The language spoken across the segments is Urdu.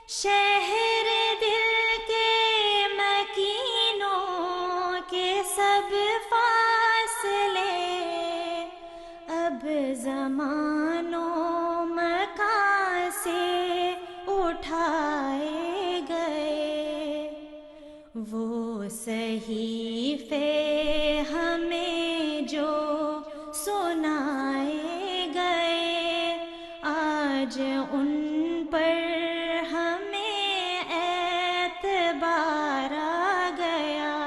شہر دل کے مکینوں کے سب فاصلے اب زمان و مکان سے اٹھائے گئے، وہ صحیفے ہمیں جو سنائے گئے، آج ان پر ہمیں اعتبار آ گیا،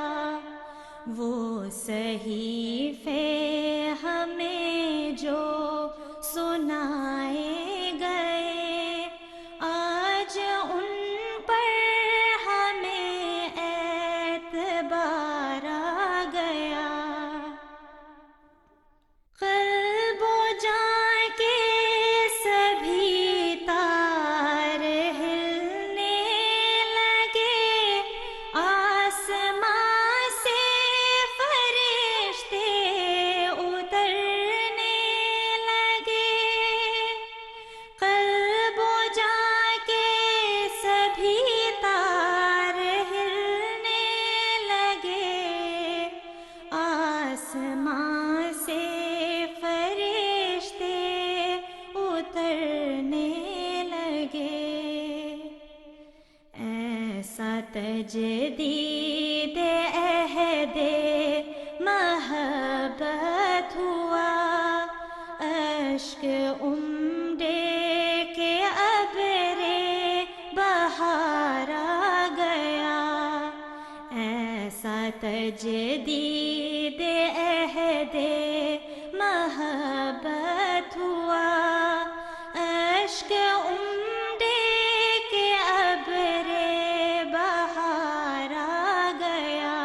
وہ صحیفے ہمیں جو سنائے گئے، آج ان پر ہمیں اعتبار آ گیا۔ قلب و جان کے سبھی تار ہلنے لگے، آسمان سے فرشتے اترنے لگے، قلب و جان کے سبھی تار ہلنے لگے، آسمان سے فرشتے اترنے لگے، ایسا تجدید عہد محبت ہوا، اشک امڈے کے ابر بہار آ گیا، ایسا تجدید عہد محبت ہوا، اشک امڈے کے ابر بہار آ گیا،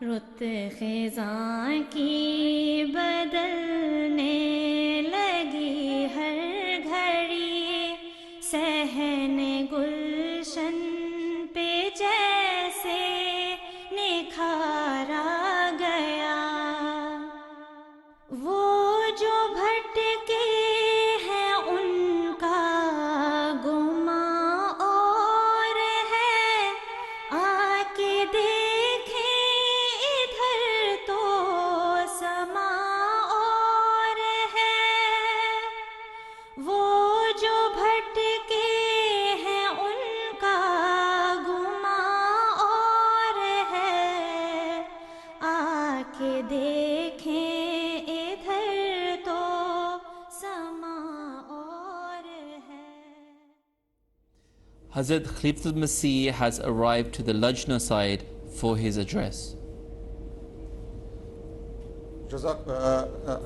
رت خزاں کی بدلنے لگی ہر گھڑی، صحن گلشن پہ جیسے نکھار آ گیا، وہ جو بھٹکے ہیں ان کا گماں اور ہے، آ کے دیکھیں ادھر تو سما اور ہے، وہ جو بھٹکے ہیں ان کا گماں اور ہے، آ کے دیکھیں ادھر تو سما اور ہے۔ Hazrat Khalifatul Masih has arrived to the Lajna side for his address.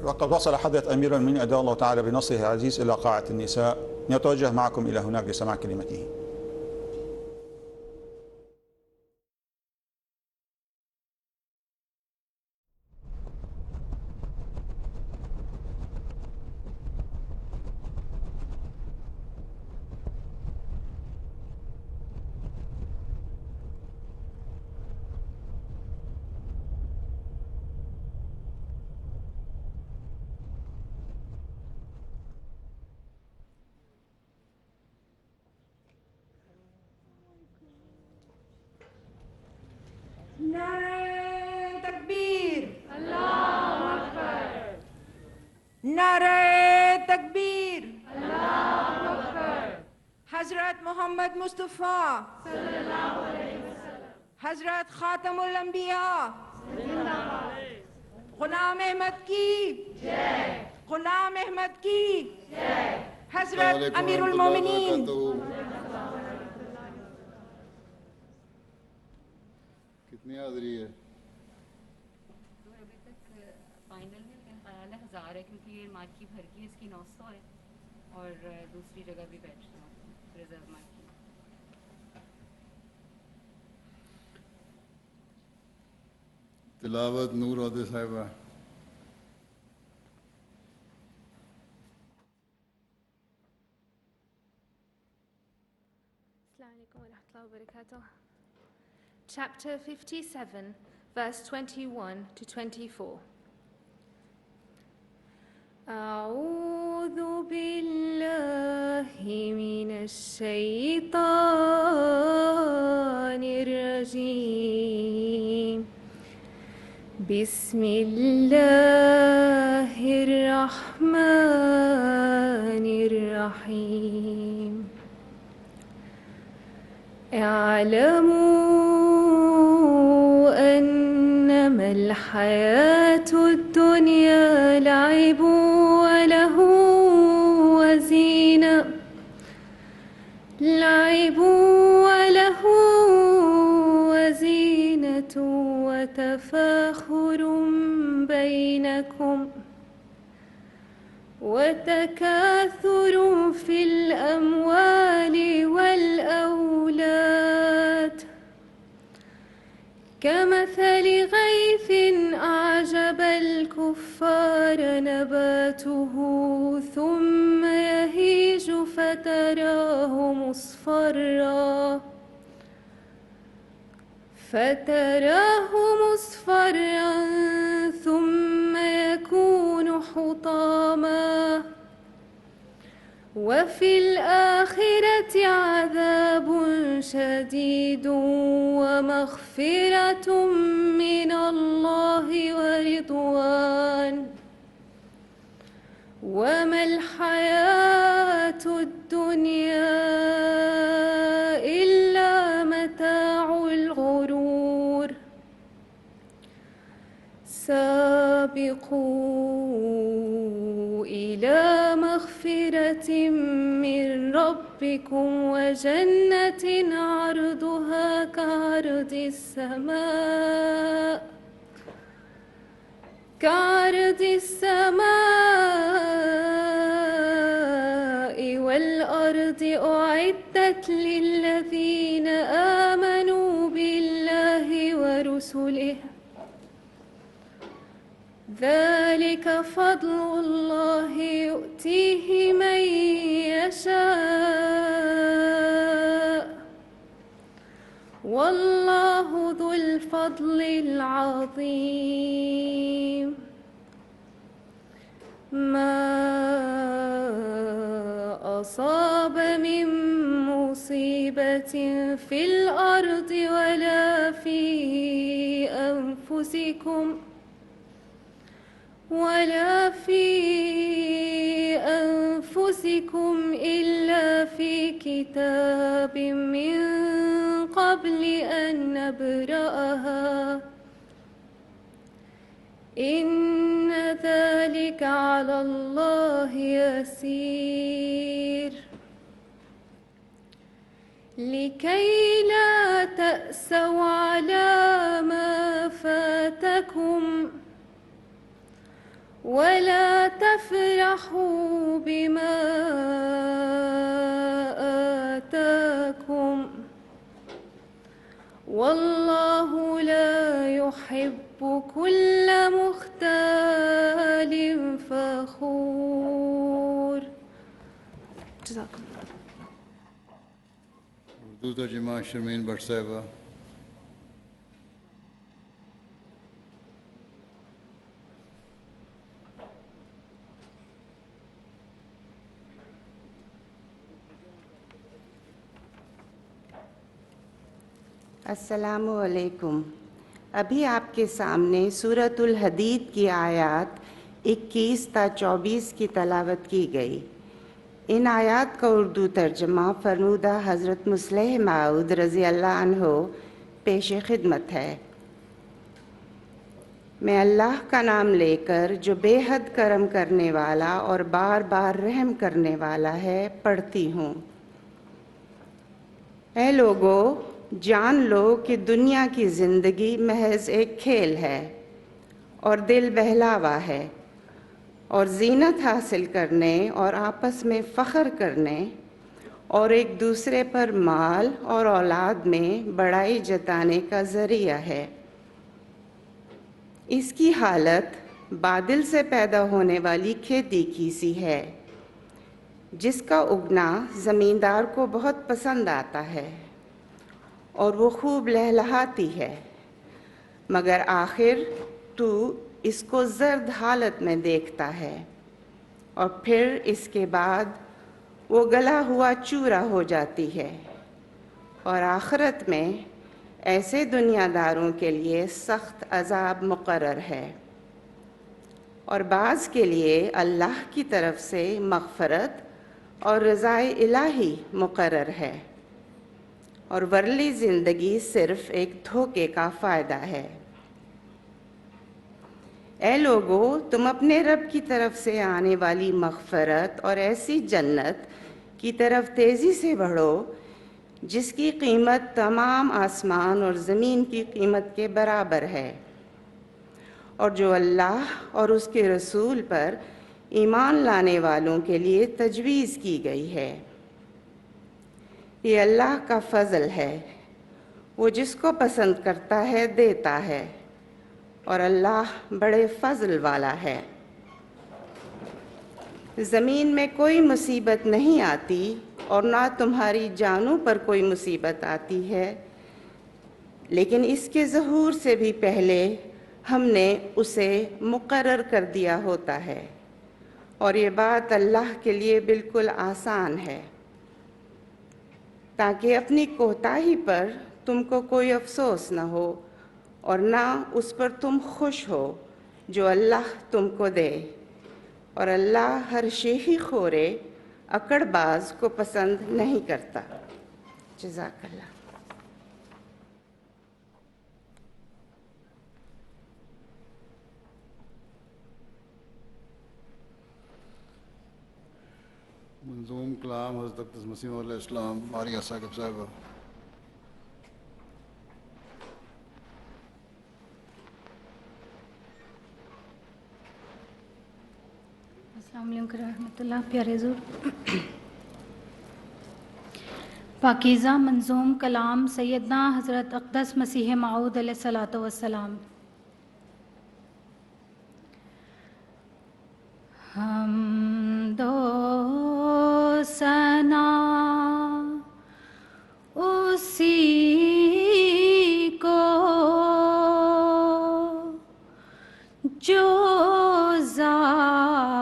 وقد وصل حضرة أمير المؤمنين أدى الله تعالى بنصره العزيز إلى قاعة النساء، يتوجه معكم إلى هناك لسماع كلمته. نعرہ تکبیر، اللہ اکبر، نعرہ تکبیر، اللہ اکبر، حضرت محمد مصطفیٰ صلی اللہ علیہ وسلم، حضرت خاتم الانبیاء زندہ باد، غلام احمد کی جے، غلام احمد کی جے، حضرت امیر المومنین۔ کتنی حاضری ہے؟ ابھی تک فائنل میں میرا خیال ہے 1000 ہے، کیونکہ یہ مارک کی بھر کی اس کی 900 ہے اور دوسری جگہ بھی بیٹھ رہا ہوں ریزرو مارک کی۔ تلاوت نور عہدے صاحبہ۔ السلام علیکم ورحمۃ اللہ وبرکاتہ۔ Chapter 57, verse 21 to 24. أعوذ أعوذ بالله من الشيطان الرجيم. بسم الله الرحمن الرحيم. اعلموا أنما الحياة الدنيا لعب وله وزينة وتفاخر بينكم وتكاثر في الأموال والأولاد كمثل غيث أعجب الكفار نباته ثم يهيج فتراه مصفرا ثم يكون حطاما وفي الآخرة عذاب شديد ومغفرة من الله ورضوان وما الحياة الدنيا إلا متاع الغرور. سابقوا إلى مغفرة من ربكم وجنة عرضها كعرض السماء والأرض أعدت للذين آمنوا بالله ورسله ذلك فضل الله يؤتيه من يشاء والله ذو الفضل العظيم. ما أصاب من مصيبة في الأرض ولا في أنفسكم إلا في كتاب من قبل أن نبرأها إن ذلك على الله يسير. لكي لا تأسوا على ما فاتكم ولا تفرحوا بما آتاكم والله لا يحب كل مختال فخور. جزاكم الله. اردو ترجمہ شرمین بٹ صاحبہ. السلام علیکم. ابھی آپ کے سامنے سورۃ الحدید کی آیات 21 تا 24 کی تلاوت کی گئی. ان آیات کا اردو ترجمہ فرمودہ حضرت مصلح موعود رضی اللہ عنہ پیش خدمت ہے. میں اللہ کا نام لے کر جو بے حد کرم کرنے والا اور بار بار رحم کرنے والا ہے پڑھتی ہوں. اے لوگو، جان لو کہ دنیا کی زندگی محض ایک کھیل ہے اور دل بہلاوا ہے، اور زینت حاصل کرنے اور آپس میں فخر کرنے اور ایک دوسرے پر مال اور اولاد میں بڑائی جتانے کا ذریعہ ہے. اس کی حالت بادل سے پیدا ہونے والی کھیتی کی سی ہے جس کا اگنا زمیندار کو بہت پسند آتا ہے اور وہ خوب لہلہاتی ہے، مگر آخر تو اس کو زرد حالت میں دیکھتا ہے اور پھر اس کے بعد وہ گلا ہوا چورا ہو جاتی ہے، اور آخرت میں ایسے دنیا داروں کے لیے سخت عذاب مقرر ہے، اور بعض کے لیے اللہ کی طرف سے مغفرت اور رضائے الہی مقرر ہے، اور ورلی زندگی صرف ایک دھوکے کا فائدہ ہے۔ اے لوگو، تم اپنے رب کی طرف سے آنے والی مغفرت اور ایسی جنت کی طرف تیزی سے بڑھو جس کی قیمت تمام آسمان اور زمین کی قیمت کے برابر ہے، اور جو اللہ اور اس کے رسول پر ایمان لانے والوں کے لیے تجویز کی گئی ہے۔ یہ اللہ کا فضل ہے، وہ جس کو پسند کرتا ہے دیتا ہے، اور اللہ بڑے فضل والا ہے۔ زمین میں کوئی مصیبت نہیں آتی اور نہ تمہاری جانوں پر کوئی مصیبت آتی ہے، لیکن اس کے ظہور سے بھی پہلے ہم نے اسے مقرر کر دیا ہوتا ہے، اور یہ بات اللہ کے لیے بالکل آسان ہے، تاکہ اپنی کوتاہی پر تم کو کوئی افسوس نہ ہو اور نہ اس پر تم خوش ہو جو اللہ تم کو دے، اور اللہ ہر شیخی خورے اکڑ باز کو پسند نہیں کرتا۔ جزاک اللہ۔ منظوم کلام حضرت اقدس مسیح علیہ السلام ماریہ ثاقب صاحبہ۔ السلام علیکم ورحمۃ اللہ۔ پیارے حضور، پاکیزہ منظوم کلام سیدنا حضرت اقدس مسیح موعود علیہ الصلوۃ والسلام۔ حمد و ثنا اسی کو جو ذات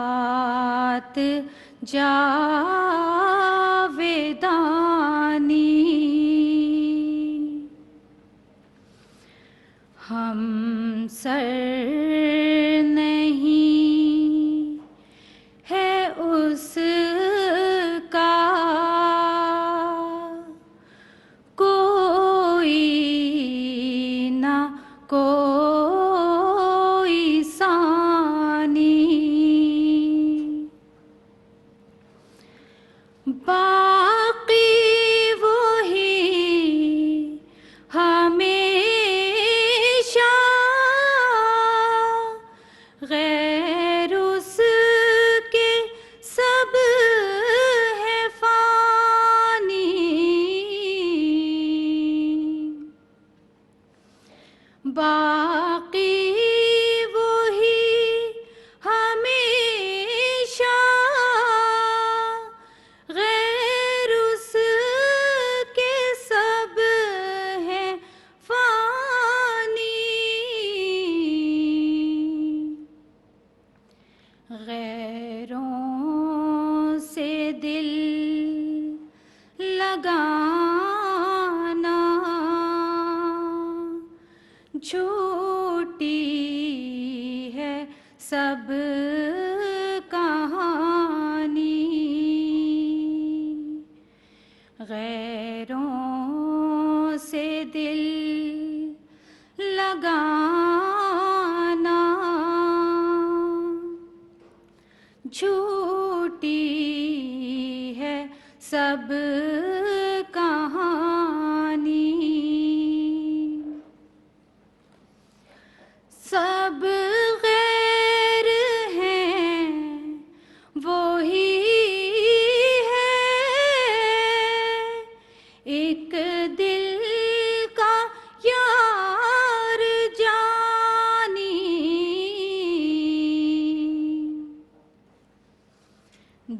جاویدانی، ہم سر نہیں ہے اس کا کوئی نہ کوئی ثانی، باقی وہی ہمیشہ، غیر اس کے سب ہے فانی، باقی وہی ہمیشہ، غیر اس کے سب ہے فانی، غیروں سے دل لگانا جھوٹی ہے سب کہانی، غیروں سے دل لگانا جھوٹی ہے سب کہانی، سب غیر ہیں وہی ہے ایک دل کا یار جانی،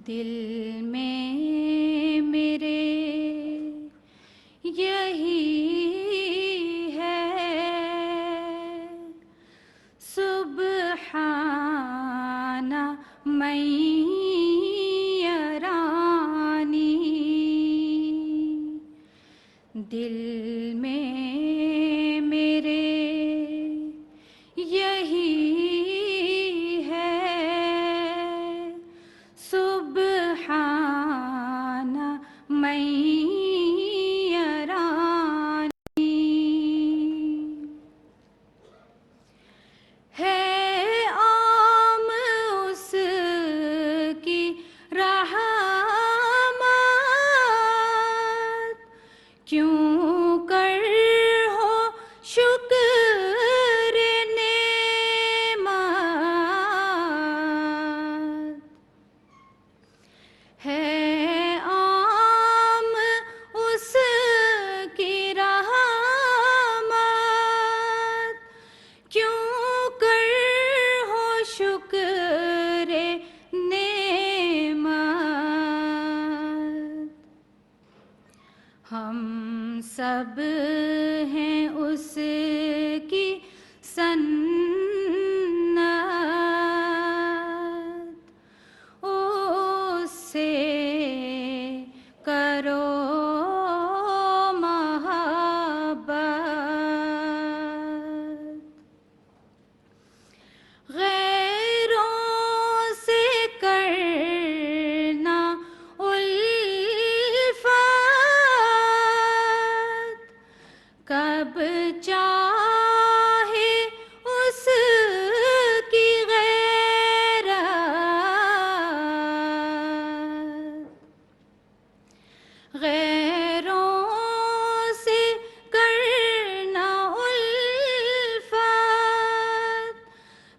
دل میں میرے یہی ہے سبحانہ من دل میں میرے یہی ہے سبحان من یرانی، ہے عام اس کی رحمت، کیوں کر ہو شکر نعمت، ہے عام اس کی رحمت، کیوں کر ہو شکر نعمت، ہم سب ہیں اس کی سنت، اس سے کرو محبت، غیروں سے کرنا الفت، کب چاہے اس کی غیرت، غیروں سے کرنا الفت،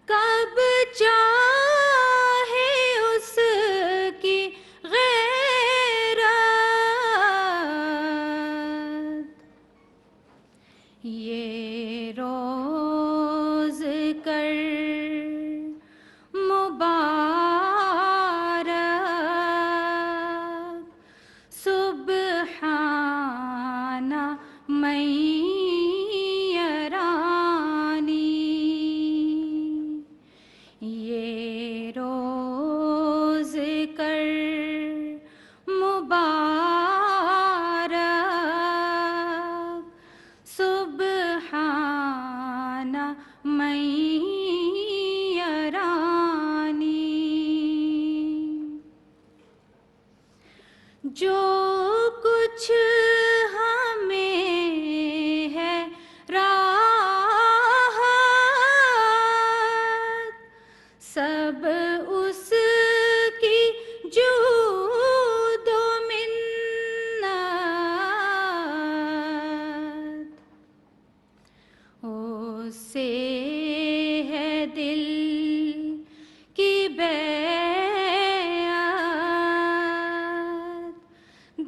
کب چاہے اس کی غیرت، یہ روز کر مبارک سبحان من یرانی، یہ روز کر مبارک سبحان من یرانی، جو کچھ ہمیں ہے راحت، سب اس کی جود و منت، اس سے ہے دل کی بیعت،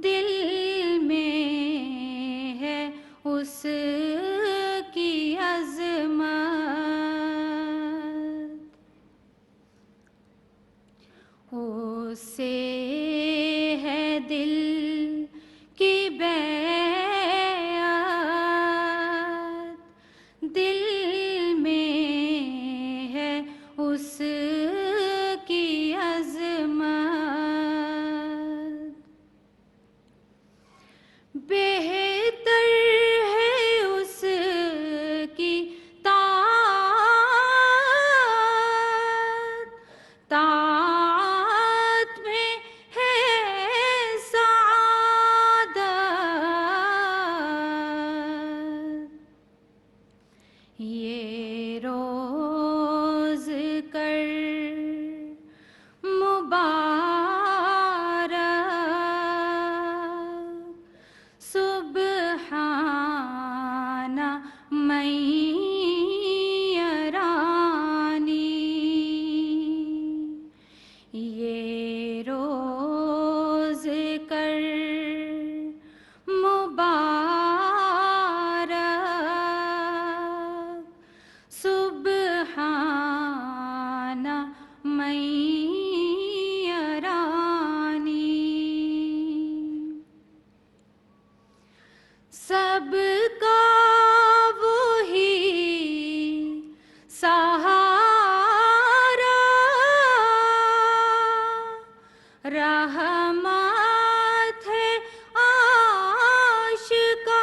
دل میں ہے اس کی عظمت، اس سے ہے دل کی بیعت، دل میں ہے اس کی عظمت، بہتر ہے اس کی طاعت، طاعت میں ہے سعادت، یہ روز کر مبارک سبحان من یرانی، یہ روز کر مبارک سبحان من یرانی، سب کا وہی سہارا، رحمت ہے عاشقان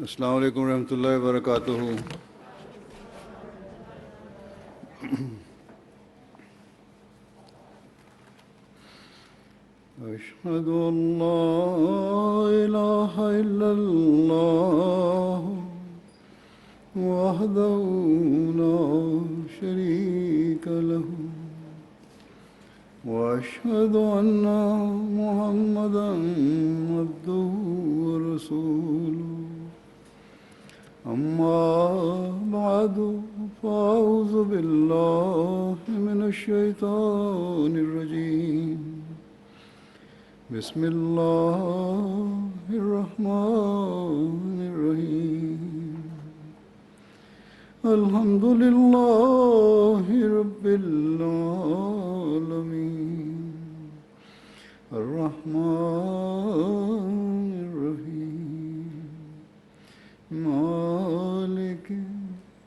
السلام علیکم ورحمۃ اللہ وبرکاتہ۔ أشهد أن لا إله إلا الله وحده لا شريك له وأشهد أن محمدا عبده ورسوله أما بعد فأعوذ بالله من الشيطان الرجيم بسم الله الرحمن الرحيم الحمد لله رب العالمين الرحمن الرحيم مالك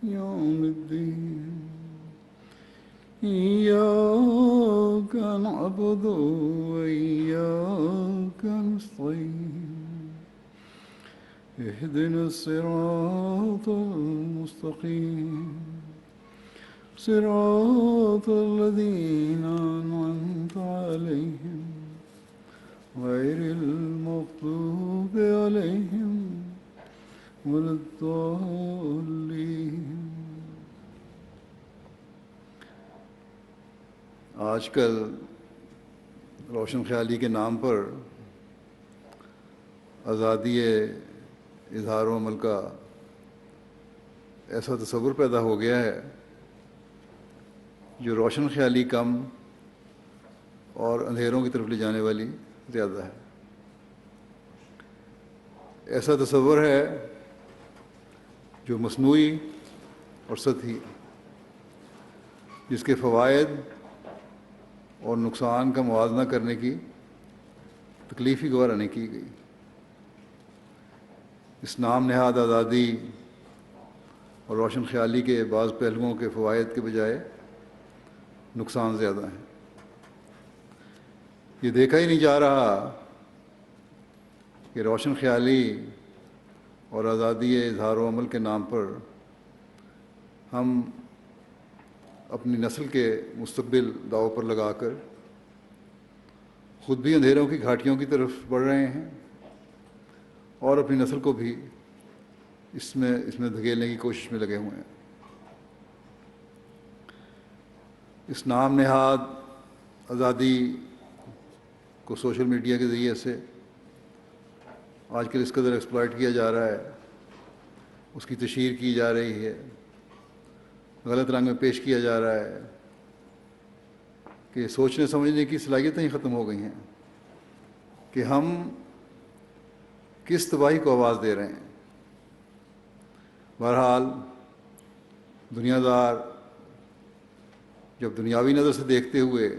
يوم الدين إياك نعبد وإياك نستعين اهدنا الصراط المستقيم صراط الذين أنعمت عليهم غير المغضوب عليهم ولا الضالين۔ آج کل روشن خیالی کے نام پر آزادی اظہار و عمل کا ایسا تصور پیدا ہو گیا ہے جو روشن خیالی کم اور اندھیروں کی طرف لے جانے والی زیادہ ہے۔ ایسا تصور ہے جو مصنوعی اور سطحی۔ جس کے فوائد اور نقصان کا موازنہ کرنے کی تکلیف ہی گوارا نہیں کی گئی۔ اس نام نہاد آزادی اور روشن خیالی کے بعض پہلوؤں کے فوائد کے بجائے نقصان زیادہ ہیں۔ یہ دیکھا ہی نہیں جا رہا کہ روشن خیالی اور آزادی اظہار و عمل کے نام پر ہم اپنی نسل کے مستقبل داؤ پر لگا کر خود بھی اندھیروں کی گھاٹیوں کی طرف بڑھ رہے ہیں اور اپنی نسل کو بھی اس میں دھکیلنے کی کوشش میں لگے ہوئے ہیں۔ اس نام نہاد آزادی کو سوشل میڈیا کے ذریعے سے آج کل اس قدر ایکسپلائٹ کیا جا رہا ہے، اس کی تشہیر کی جا رہی ہے، غلط رنگ میں پیش کیا جا رہا ہے کہ سوچنے سمجھنے کی صلاحیتیں ہی ختم ہو گئی ہیں کہ ہم کس تباہی کو آواز دے رہے ہیں۔ بہرحال دنیا دار جب دنیاوی نظر سے دیکھتے ہوئے،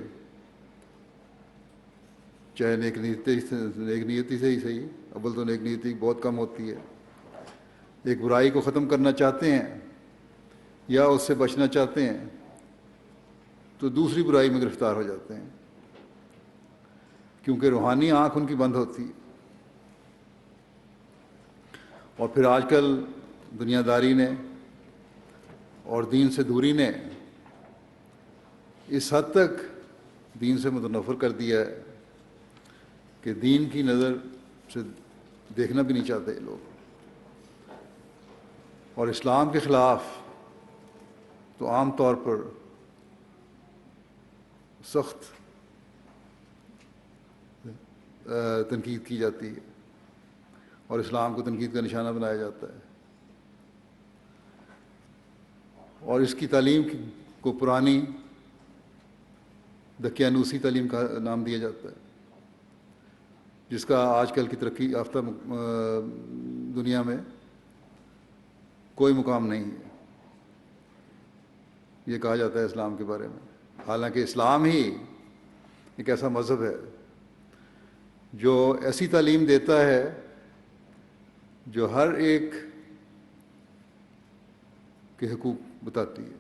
چاہے نیک نیتی سے ہی صحیح، اول تو نیک نیتی بہت کم ہوتی ہے، ایک برائی کو ختم کرنا چاہتے ہیں یا اس سے بچنا چاہتے ہیں تو دوسری برائی میں گرفتار ہو جاتے ہیں، کیونکہ روحانی آنکھ ان کی بند ہوتی ہے۔ اور پھر آج کل دنیا داری نے اور دین سے دوری نے اس حد تک دین سے متنفر کر دیا ہے کہ دین کی نظر سے دیکھنا بھی نہیں چاہتے لوگ، اور اسلام کے خلاف تو عام طور پر سخت تنقید کی جاتی ہے اور اسلام کو تنقید کا نشانہ بنایا جاتا ہے، اور اس کی تعلیم کو پرانی دقیانوسی تعلیم کا نام دیا جاتا ہے، جس کا آج کل کی ترقی یافتہ دنیا میں کوئی مقام نہیں ہے۔ یہ کہا جاتا ہے اسلام کے بارے میں، حالانکہ اسلام ہی ایک ایسا مذہب ہے جو ایسی تعلیم دیتا ہے جو ہر ایک کے حقوق بتاتی ہے،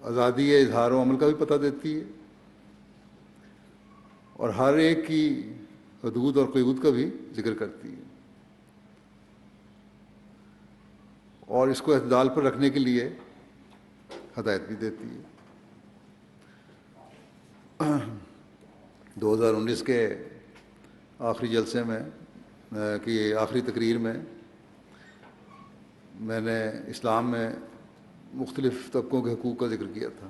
آزادی اظہار و عمل کا بھی پتہ دیتی ہے، اور ہر ایک کی حدود اور قیود کا بھی ذکر کرتی ہے، اور اس کو اعتدال پر رکھنے کے لیے ہدایت بھی دیتی ہے۔ 2019 کے آخری جلسے میں کی آخری تقریر میں میں نے اسلام میں مختلف طبقوں کے حقوق کا ذکر کیا تھا،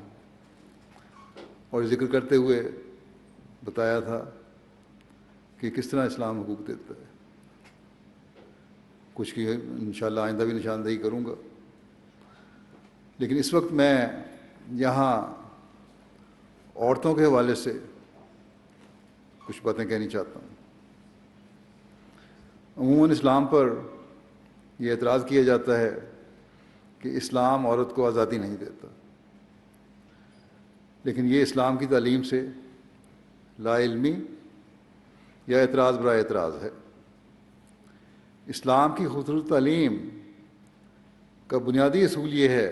اور ذکر کرتے ہوئے بتایا تھا کہ کس طرح اسلام حقوق دیتا ہے۔ کچھ کی انشاءاللہ آئندہ بھی نشاندہی کروں گا، لیکن اس وقت میں یہاں عورتوں کے حوالے سے کچھ باتیں کہنی چاہتا ہوں۔ عموماً اسلام پر یہ اعتراض کیا جاتا ہے کہ اسلام عورت کو آزادی نہیں دیتا، لیکن یہ اسلام کی تعلیم سے لا علمی یا اعتراض برائے اعتراض ہے۔ اسلام کی خصوصی تعلیم کا بنیادی اصول یہ ہے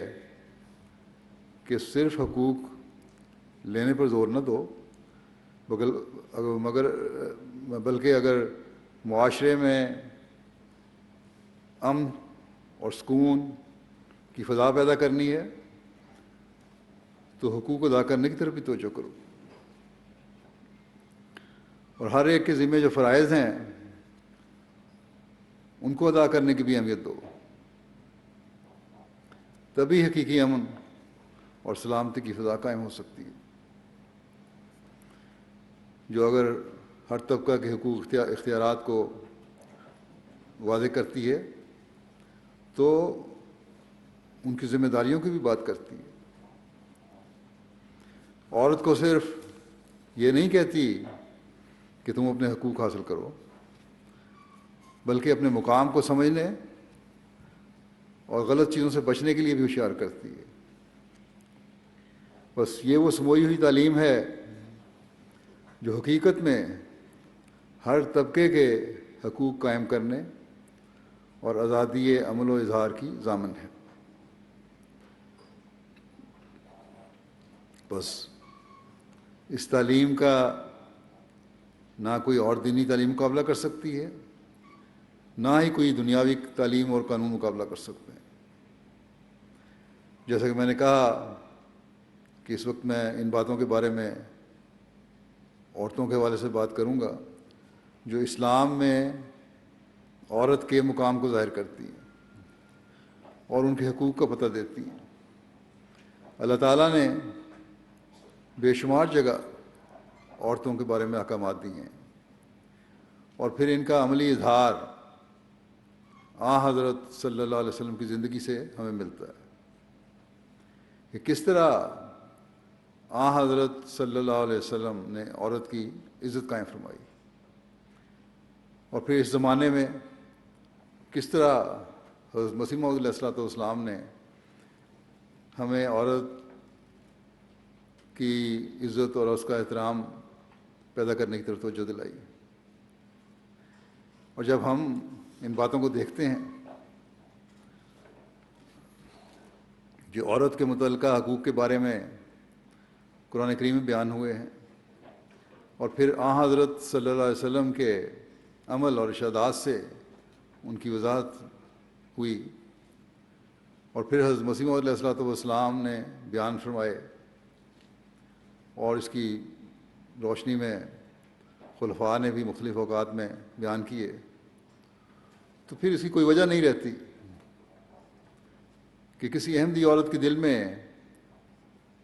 کہ صرف حقوق لینے پر زور نہ دو، بلکہ اگر معاشرے میں امن اور سکون کی فضا پیدا کرنی ہے تو حقوق ادا کرنے کی طرف بھی توجہ کرو، اور ہر ایک کے ذمہ جو فرائض ہیں ان کو ادا کرنے کی بھی اہمیت دو، تبھی حقیقی امن اور سلامتی کی فضا قائم ہو سکتی ہے۔ جو اگر ہر طبقہ کے حقوق اختیارات کو واضح کرتی ہے تو ان کی ذمہ داریوں کی بھی بات کرتی ہے۔ عورت کو صرف یہ نہیں کہتی کہ تم اپنے حقوق حاصل کرو، بلکہ اپنے مقام کو سمجھنے اور غلط چیزوں سے بچنے کے لیے بھی ہوشیار کرتی ہے۔ بس یہ وہ سموئی ہوئی تعلیم ہے جو حقیقت میں ہر طبقے کے حقوق قائم کرنے اور آزادی عمل و اظہار کی ضامن ہے۔ بس اس تعلیم کا نہ کوئی اور دینی تعلیم مقابلہ کر سکتی ہے، نہ ہی کوئی دنیاوی تعلیم اور قانون مقابلہ کر سکتے ہیں۔ جیسا کہ میں نے کہا کہ اس وقت میں ان باتوں کے بارے میں عورتوں کے حوالے سے بات کروں گا جو اسلام میں عورت کے مقام کو ظاہر کرتی ہیں اور ان کے حقوق کا پتہ دیتی ہیں۔ اللہ تعالیٰ نے بے شمار جگہ عورتوں کے بارے میں احکامات دیے ہیں، اور پھر ان کا عملی اظہار حضرت صلی اللہ علیہ وسلم کی زندگی سے ہمیں ملتا ہے کہ کس طرح حضرت صلی اللہ علیہ وسلم نے عورت کی عزت قائم فرمائی، اور پھر اس زمانے میں کس طرح حضرت مسیح موعود علیہ الصلوۃ والسلام نے ہمیں عورت کی عزت اور اس کا احترام پیدا کرنے کی طرف توجہ دلائی۔ اور جب ہم ان باتوں کو دیکھتے ہیں جو عورت کے متعلقہ حقوق کے بارے میں قرآن کریم میں بیان ہوئے ہیں، اور پھر حضرت صلی اللہ علیہ وسلم کے عمل اور ارشادات سے ان کی وضاحت ہوئی، اور پھر حضرت مسیح موعود علیہ الصلوۃ والسلام نے بیان فرمائے، اور اس کی روشنی میں خلفاء نے بھی مختلف اوقات میں بیان کیے، تو پھر اس کی کوئی وجہ نہیں رہتی کہ کسی احمدی عورت کے دل میں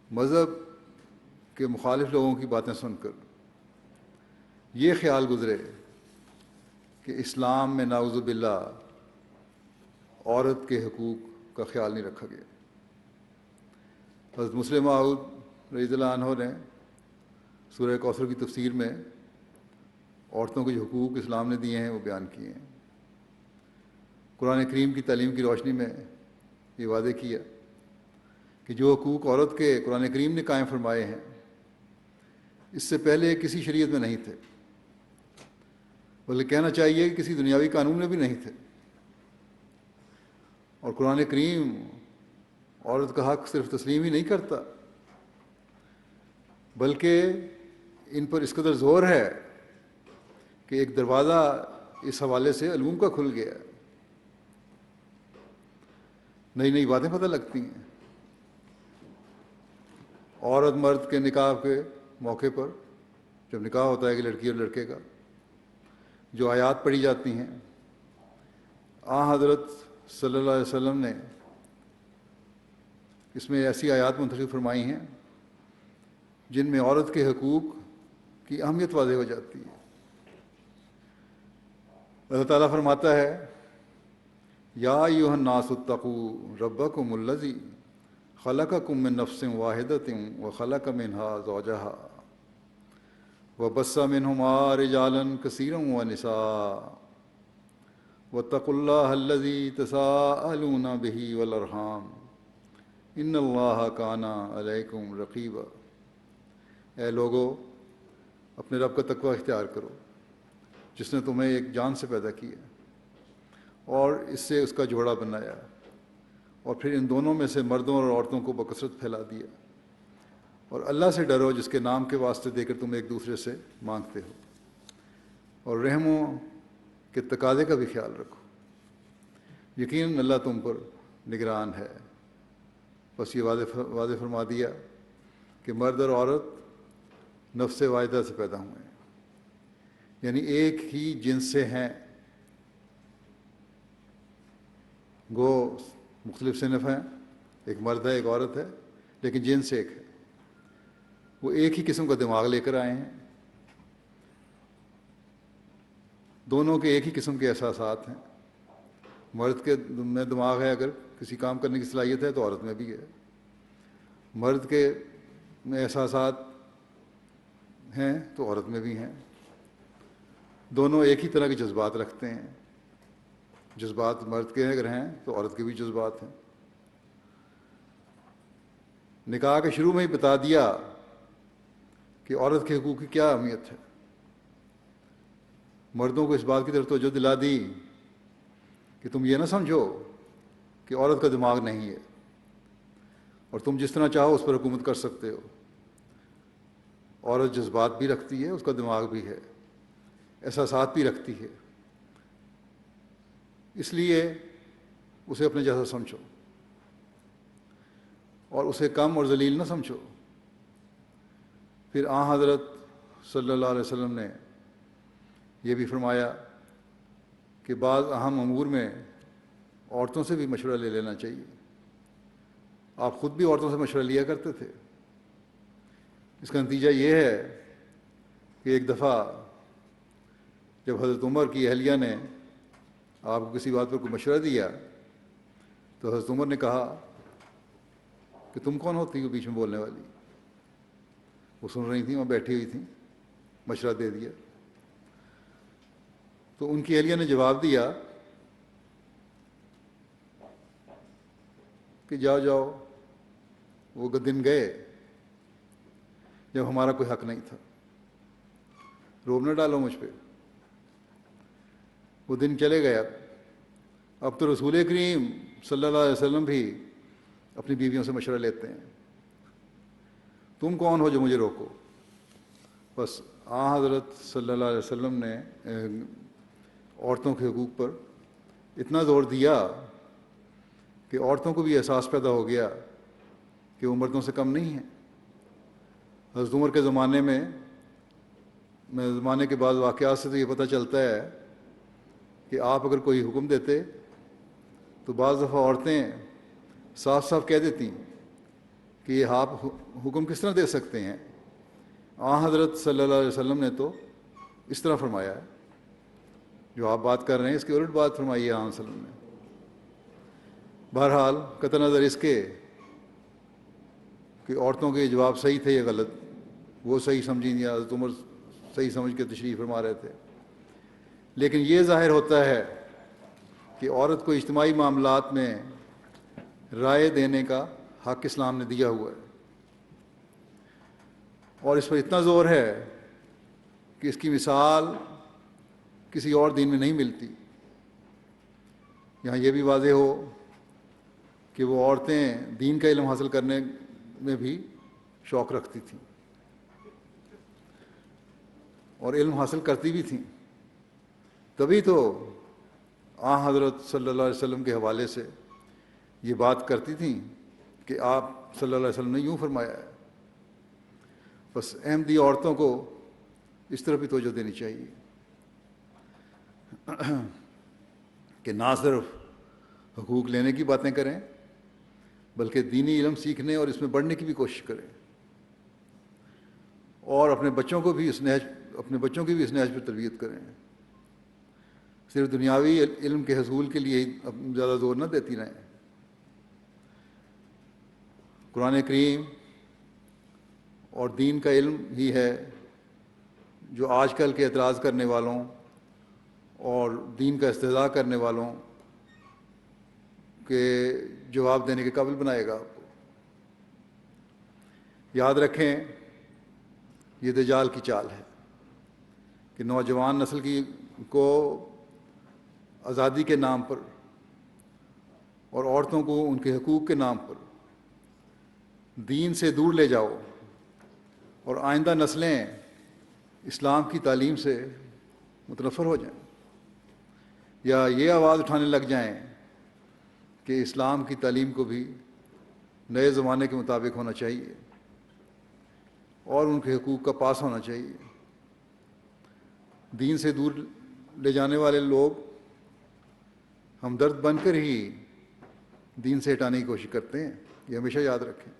مذہب کے مخالف لوگوں کی باتیں سن کر یہ خیال گزرے کہ اسلام میں نعوذ باللہ عورت کے حقوق کا خیال نہیں رکھا گیا۔ حضرت مسلم موعود رضی اللہ عنہ نے سورہ کوثر کی تفسیر میں عورتوں کے جو حقوق اسلام نے دیے ہیں وہ بیان کیے ہیں۔ قرآن کریم کی تعلیم کی روشنی میں یہ واضح کیا کہ جو حقوق عورت کے قرآن کریم نے قائم فرمائے ہیں اس سے پہلے کسی شریعت میں نہیں تھے، بلکہ کہنا چاہیے کہ کسی دنیاوی قانون میں بھی نہیں تھے، اور قرآن کریم عورت کا حق صرف تسلیم ہی نہیں کرتا بلکہ ان پر اس قدر زور ہے کہ ایک دروازہ اس حوالے سے علوم کا کھل گیا، نئی نئی باتیں پتہ لگتی ہیں۔ عورت مرد کے نکاح کے موقع پر جب نکاح ہوتا ہے کہ لڑکی اور لڑکے کا، جو آیات پڑھی جاتی ہیں، حضرت صلی اللہ علیہ وسلم نے اس میں ایسی آیات منتخب فرمائی ہیں جن میں عورت کے حقوق کی اہمیت واضح ہو جاتی ہے۔ اللہ تعالیٰ فرماتا ہے یا ایھا الناس اتقوا ربکم الذی خلقکم من نفس واحدۃ وخلق منها زوجها وبث منهما رجالا كثيرا ونساء واتقوا الله الذي تساءلون به والارحام ان اللہ کان علیکم رقیبا۔ اے لوگو، اپنے رب کا تقوی اختیار کرو جس نے تمہیں ایک جان سے پیدا کیا اور اس سے اس کا جوڑا بنایا، اور پھر ان دونوں میں سے مردوں اور عورتوں کو بکثرت پھیلا دیا، اور اللہ سے ڈرو جس کے نام کے واسطے دے کر تم ایک دوسرے سے مانگتے ہو، اور رحموں کے تقاضے کا بھی خیال رکھو، یقیناً اللہ تم پر نگران ہے۔ بس یہ واضح فرما دیا کہ مرد اور عورت نفس واحدہ سے پیدا ہوئے ہیں، یعنی ایک ہی جنس سے ہیں، گو مختلف صنف ہیں، ایک مرد ہے ایک عورت ہے لیکن جنس ایک ہے، وہ ایک ہی قسم کا دماغ لے کر آئے ہیں، دونوں کے ایک ہی قسم کے احساسات ہیں۔ مرد کے میں دماغ ہے، اگر کسی کام کرنے کی صلاحیت ہے تو عورت میں بھی ہے، مرد کے میں احساسات ہیں تو عورت میں بھی ہیں، دونوں ایک ہی طرح کے جذبات رکھتے ہیں، جذبات مرد کے اگر ہیں تو عورت کے بھی جذبات ہیں. نکاح کے شروع میں ہی بتا دیا کہ عورت کے حقوق کی کیا اہمیت ہے. مردوں کو اس بات کی طرف توجہ دلا دی کہ تم یہ نہ سمجھو کہ عورت کا دماغ نہیں ہے اور تم جس طرح چاہو اس پر حکومت کر سکتے ہو. عورت جذبات بھی رکھتی ہے، اس کا دماغ بھی ہے، احساسات بھی رکھتی ہے، اس لیے اسے اپنے جیسا سمجھو اور اسے کم اور ذلیل نہ سمجھو. پھر حضرت صلی اللہ علیہ وسلم نے یہ بھی فرمایا کہ بعض اہم امور میں عورتوں سے بھی مشورہ لے لینا چاہیے. آپ خود بھی عورتوں سے مشورہ لیا کرتے تھے. اس کا نتیجہ یہ ہے کہ ایک دفعہ جب حضرت عمر کی اہلیہ نے آپ کو کسی بات پر کوئی مشورہ دیا تو حضرت عمر نے کہا کہ تم کون ہوتی ہو بیچ میں بولنے والی. وہ سن رہی تھیں، وہاں بیٹھی ہوئی تھیں، مشورہ دے دیا. تو ان کی اہلیہ نے جواب دیا کہ جاؤ جاؤ، وہ دن گئے جب ہمارا کوئی حق نہیں تھا، روب نہ ڈالو مجھ پہ. وہ دن چلے گئے. اب تو رسول کریم صلی اللہ علیہ وسلم بھی اپنی بیویوں سے مشورہ لیتے ہیں. تم کون ہو جو مجھے روکو؟ بس حضرت صلی اللہ علیہ وسلم نے عورتوں کے حقوق پر اتنا زور دیا کہ عورتوں کو بھی احساس پیدا ہو گیا کہ وہ مردوں سے کم نہیں ہیں. حضرت عمر کے زمانے کے بعض واقعات سے تو یہ پتہ چلتا ہے کہ آپ اگر کوئی حکم دیتے تو بعض دفعہ عورتیں صاف صاف کہہ دیتی کہ یہ آپ حکم کس طرح دے سکتے ہیں. حضرت صلی اللہ علیہ وسلم نے تو اس طرح فرمایا ہے، جو آپ بات کر رہے ہیں اس کی الٹ بات فرمائی ہے علیہ وسلم نے. بہرحال قطع نظر اس کے کہ عورتوں کے جواب صحیح تھے یا غلط، وہ صحیح سمجھی یا حضرت عمر صحیح سمجھ کے تشریح فرما رہے تھے، لیکن یہ ظاہر ہوتا ہے کہ عورت کو اجتماعی معاملات میں رائے دینے کا حق اسلام نے دیا ہوا ہے. اور اس پر اتنا زور ہے کہ اس کی مثال کسی اور دین میں نہیں ملتی. یہاں یہ بھی واضح ہو کہ وہ عورتیں دین کا علم حاصل کرنے میں بھی شوق رکھتی تھیں اور علم حاصل کرتی بھی تھیں. تبھی تو حضرت صلی اللہ علیہ وسلم کے حوالے سے یہ بات کرتی تھیں کہ آپ صلی اللہ علیہ وسلم نے یوں فرمایا ہے. بس احمدی عورتوں کو اس طرح بھی توجہ دینی چاہیے کہ نہ صرف حقوق لینے کی باتیں کریں بلکہ دینی علم سیکھنے اور اس میں بڑھنے کی بھی کوشش کریں، اور اپنے بچوں کی بھی اس نہج پر تربیت کریں. صرف دنیاوی علم کے حصول کے لیے زیادہ زور نہ دیتی رہیں. قرآن کریم اور دین کا علم ہی ہے جو آج کل کے اعتراض کرنے والوں اور دین کا استہزاء کرنے والوں کے جواب دینے کے قابل بنائے گا آپ کو. یاد رکھیں یہ دجال کی چال ہے کہ نوجوان نسل کو آزادی کے نام پر اور عورتوں کو ان کے حقوق کے نام پر دین سے دور لے جاؤ اور آئندہ نسلیں اسلام کی تعلیم سے متنفر ہو جائیں، یا یہ آواز اٹھانے لگ جائیں کہ اسلام کی تعلیم کو بھی نئے زمانے کے مطابق ہونا چاہیے اور ان کے حقوق کا پاس ہونا چاہیے. دین سے دور لے جانے والے لوگ ہمدرد بن کر ہی دین سے ہٹانے کی کوشش کرتے ہیں، یہ ہمیشہ یاد رکھیں.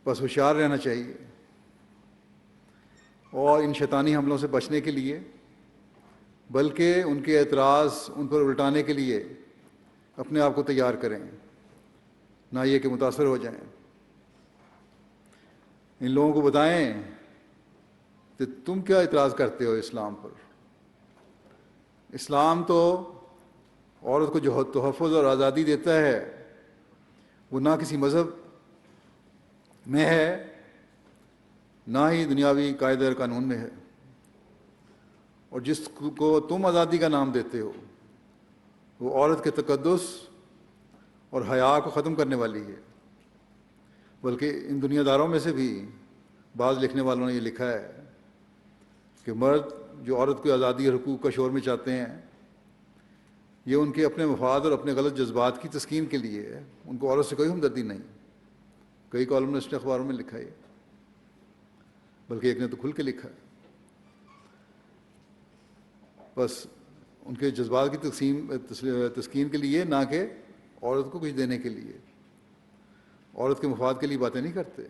بس ہوشیار رہنا چاہیے اور ان شیطانی حملوں سے بچنے کے لیے بلکہ ان کے اعتراض ان پر الٹانے کے لیے اپنے آپ کو تیار کریں، نہ یہ کہ متاثر ہو جائیں. ان لوگوں کو بتائیں کہ تم کیا اعتراض کرتے ہو اسلام پر. اسلام تو عورت کو جو تحفظ اور آزادی دیتا ہے وہ نہ کسی مذہب میں ہے نہ ہی دنیاوی قاعدہ اور قانون میں ہے، اور جس کو تم آزادی کا نام دیتے ہو وہ عورت کے تقدس اور حیا کو ختم کرنے والی ہے۔ بلکہ ان دنیا داروں میں سے بھی بعض لکھنے والوں نے یہ لکھا ہے کہ مرد جو عورت کو آزادی اور حقوق کا شور میں چاہتے ہیں، یہ ان کے اپنے مفاد اور اپنے غلط جذبات کی تسکین کے لیے ہے، ان کو عورت سے کوئی ہمدردی نہیں۔ کئی کالمنسٹ نے اخباروں میں لکھا ہے، بلکہ ایک نے تو کھل کے لکھا ہے۔ بس ان کے جذبات کی تسکین کے لیے، نہ کہ عورت کو کچھ دینے کے لیے۔ عورت کے مفاد کے لیے باتیں نہیں کرتے،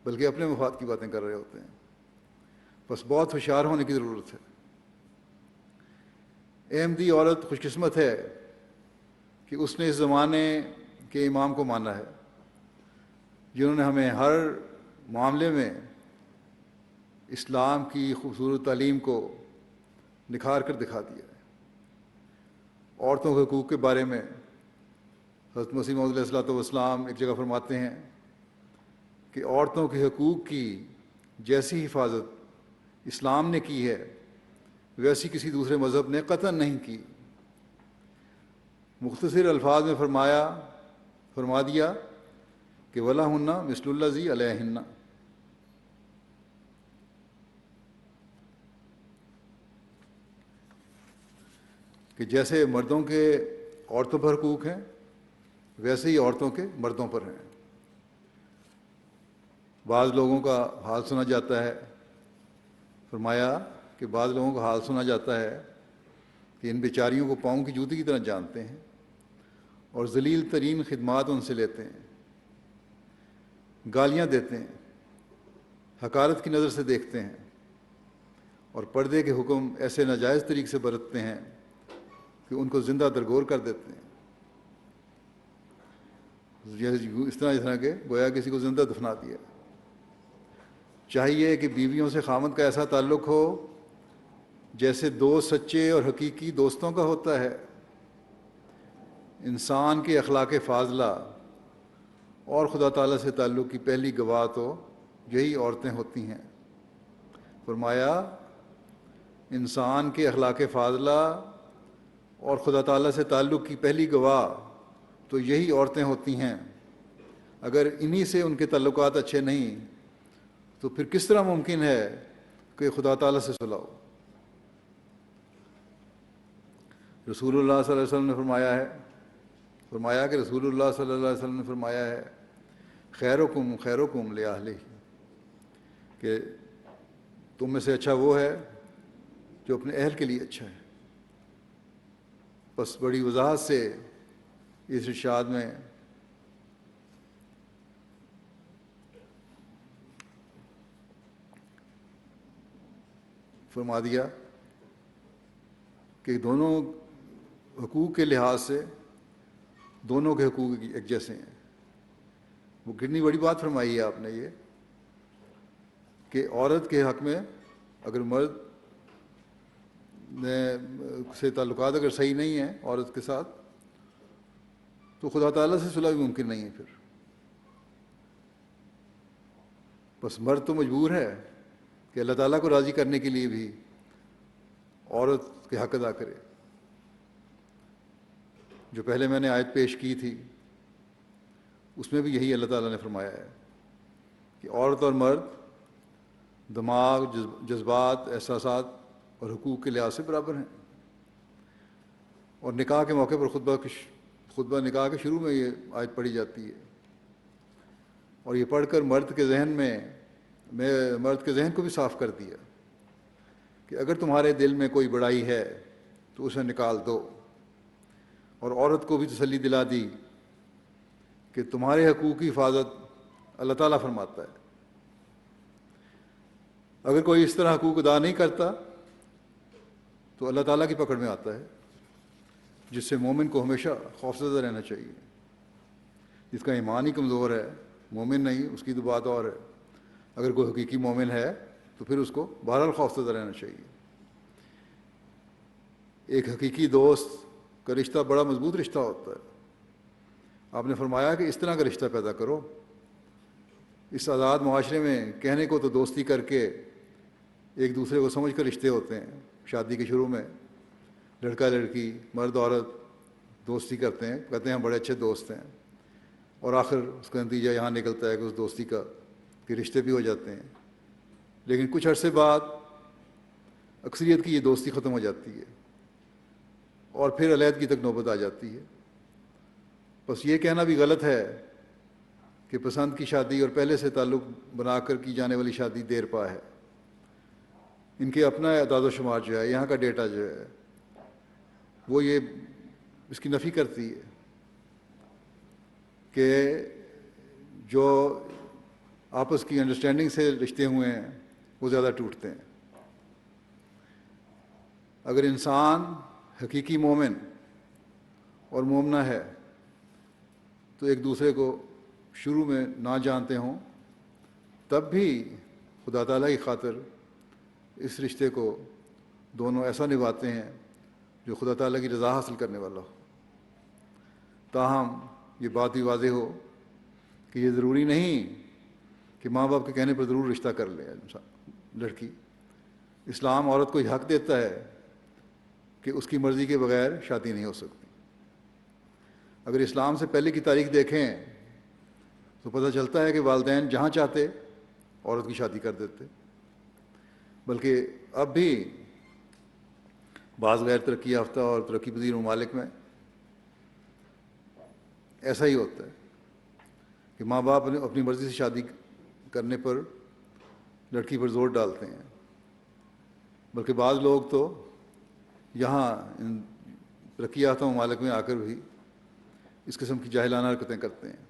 بلکہ اپنے مفاد کی باتیں کر رہے ہوتے ہیں۔ بس بہت ہوشیار ہونے کی ضرورت ہے۔ احمدی عورت خوش قسمت ہے کہ اس نے اس زمانے کے امام کو مانا ہے، جنہوں نے ہمیں ہر معاملے میں اسلام کی خوبصورت تعلیم کو نکھار کر دکھا دیا ہے۔ عورتوں کے حقوق کے بارے میں حضرت مسیح موعود علیہ الصلوۃ والسلام ایک جگہ فرماتے ہیں کہ عورتوں کے حقوق کی جیسی حفاظت اسلام نے کی ہے ویسی کسی دوسرے مذہب نے قطعاً نہیں کی۔ مختصر الفاظ میں فرما دیا کہ وَلَهُنَّ مِثْلُ الَّذِي عَلَيْهِنَّ۔ کہ جیسے مردوں کے عورتوں پر حقوق ہیں ویسے ہی عورتوں کے مردوں پر ہیں۔ بعض لوگوں کا حال سنا جاتا ہے، فرمایا کہ بعض لوگوں کا حال سنا جاتا ہے کہ ان بیچاریوں کو پاؤں کی جوتی کی طرح جانتے ہیں اور ذلیل ترین خدمات ان سے لیتے ہیں، گالیاں دیتے ہیں، حقارت کی نظر سے دیکھتے ہیں اور پردے کے حکم ایسے ناجائز طریقے سے برتتے ہیں کہ ان کو زندہ درگور کر دیتے ہیں، اس طرح کہ گویا کسی کو زندہ دفنا دیا۔ چاہیے کہ بیویوں سے خاوند کا ایسا تعلق ہو جیسے دو سچے اور حقیقی دوستوں کا ہوتا ہے۔ انسان کے اخلاق فاضلہ اور خدا تعالیٰ سے تعلق کی پہلی گواہ تو یہی عورتیں ہوتی ہیں۔ فرمایا انسان کے اخلاق فاضلہ اور خدا تعالیٰ سے تعلق کی پہلی گواہ تو یہی عورتیں ہوتی ہیں۔ اگر انہی سے ان کے تعلقات اچھے نہیں تو پھر کس طرح ممکن ہے کہ خدا تعالیٰ سے صلح ہو؟ رسول اللہ صلی اللہ علیہ وسلم نے فرمایا کہ رسول اللہ صلی اللہ علیہ وسلم نے فرمایا ہے خیرکم خیرکم لأہلہ، کہ تم میں سے اچھا وہ ہے جو اپنے اہل کے لیے اچھا ہے۔ بس بڑی وضاحت سے اس ارشاد میں فرما دیا کہ دونوں حقوق کے لحاظ سے دونوں کے حقوق ایک جیسے ہیں۔ وہ کتنی بڑی بات فرمائی ہے آپ نے یہ کہ عورت کے حق میں اگر مرد سے تعلقات اگر صحیح نہیں ہیں عورت کے ساتھ تو خدا تعالیٰ سے صلح بھی ممکن نہیں ہے۔ پھر بس مرد تو مجبور ہے کہ اللہ تعالیٰ کو راضی کرنے کے لیے بھی عورت کے حق ادا کرے۔ جو پہلے میں نے آیت پیش کی تھی اس میں بھی یہی اللہ تعالیٰ نے فرمایا ہے کہ عورت اور مرد دماغ، جذبات، احساسات اور حقوق کے لحاظ سے برابر ہیں۔ اور نکاح کے موقع پر خطبہ نکاح کے شروع میں یہ آیت پڑھی جاتی ہے، اور یہ پڑھ کر مرد کے ذہن کو بھی صاف کر دیا کہ اگر تمہارے دل میں کوئی بڑائی ہے تو اسے نکال دو، اور عورت کو بھی تسلی دلا دی کہ تمہارے حقوق کی حفاظت اللہ تعالیٰ فرماتا ہے۔ اگر کوئی اس طرح حقوق ادا نہیں کرتا تو اللہ تعالیٰ کی پکڑ میں آتا ہے، جس سے مومن کو ہمیشہ خوفزدہ رہنا چاہیے۔ جس کا ایمان ہی کمزور ہے، مومن نہیں، اس کی تو بات اور ہے۔ اگر کوئی حقیقی مومن ہے تو پھر اس کو بہرحال خوفزدہ رہنا چاہیے۔ ایک حقیقی دوست کا رشتہ بڑا مضبوط رشتہ ہوتا ہے. آپ نے فرمایا کہ اس طرح کا رشتہ پیدا کرو. اس آزاد معاشرے میں کہنے کو تو دوستی کر کے ایک دوسرے کو سمجھ کر رشتے ہوتے ہیں. شادی کے شروع میں لڑکا لڑکی مرد عورت دوستی کرتے ہیں, کہتے ہیں ہم بڑے اچھے دوست ہیں, اور آخر اس کا نتیجہ یہاں نکلتا ہے کہ اس دوستی کا کہ رشتے بھی ہو جاتے ہیں. لیکن کچھ عرصے بعد اکثریت کی یہ دوستی ختم ہو جاتی ہے اور پھر علیحدگی تک نوبت آ جاتی ہے. بس یہ کہنا بھی غلط ہے کہ پسند کی شادی اور پہلے سے تعلق بنا کر کی جانے والی شادی دیر پا ہے. ان کے اپنا اعداد و شمار جو ہے, یہاں کا ڈیٹا جو ہے, وہ یہ اس کی نفی کرتی ہے کہ جو آپس کی انڈرسٹینڈنگ سے رشتے ہوئے ہیں وہ زیادہ ٹوٹتے ہیں. اگر انسان حقیقی مومن اور مومنہ ہے تو ایک دوسرے کو شروع میں نہ جانتے ہوں تب بھی خدا تعالیٰ کی خاطر اس رشتے کو دونوں ایسا نبھاتے ہیں جو خدا تعالیٰ کی رضا حاصل کرنے والا ہو. تاہم یہ بات بھی واضح ہو کہ یہ ضروری نہیں کہ ماں باپ کے کہنے پر ضرور رشتہ کر لے لڑکی. اسلام عورت کو یہ حق دیتا ہے کہ اس کی مرضی کے بغیر شادی نہیں ہو سکتی. اگر اسلام سے پہلے کی تاریخ دیکھیں تو پتہ چلتا ہے کہ والدین جہاں چاہتے عورت کی شادی کر دیتے, بلکہ اب بھی بعض غیر ترقی یافتہ اور ترقی پذیر ممالک میں ایسا ہی ہوتا ہے کہ ماں باپ اپنی مرضی سے شادی کرنے پر لڑکی پر زور ڈالتے ہیں, بلکہ بعض لوگ تو یہاں ان ترقی یافتہ ممالک میں آ کر بھی اس قسم کی جاہلانہ حرکتیں کرتے ہیں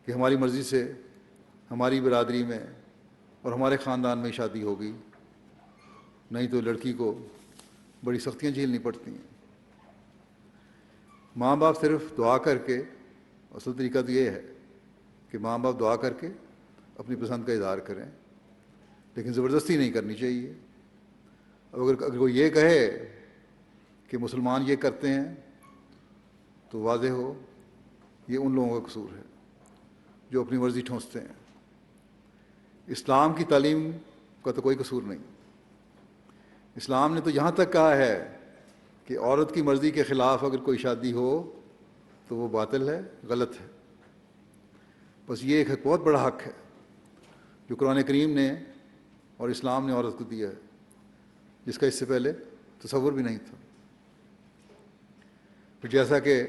کہ ہماری مرضی سے ہماری برادری میں اور ہمارے خاندان میں شادی ہوگی, نہیں تو لڑکی کو بڑی سختیاں جھیلنی پڑتی ہیں. ماں باپ صرف دعا کر کے, اصل طریقہ تو یہ ہے کہ ماں باپ دعا کر کے اپنی پسند کا اظہار کریں, لیکن زبردستی نہیں کرنی چاہیے. اگر وہ یہ کہے کہ مسلمان یہ کرتے ہیں تو واضح ہو یہ ان لوگوں کا قصور ہے جو اپنی مرضی ٹھونستے ہیں. اسلام کی تعلیم کا تو کوئی قصور نہیں. اسلام نے تو یہاں تک کہا ہے کہ عورت کی مرضی کے خلاف اگر کوئی شادی ہو تو وہ باطل ہے, غلط ہے. بس یہ ایک بہت بڑا حق ہے جو قرآن کریم نے اور اسلام نے عورت کو دیا ہے, جس کا اس سے پہلے تصور بھی نہیں تھا. پھر جیسا کہ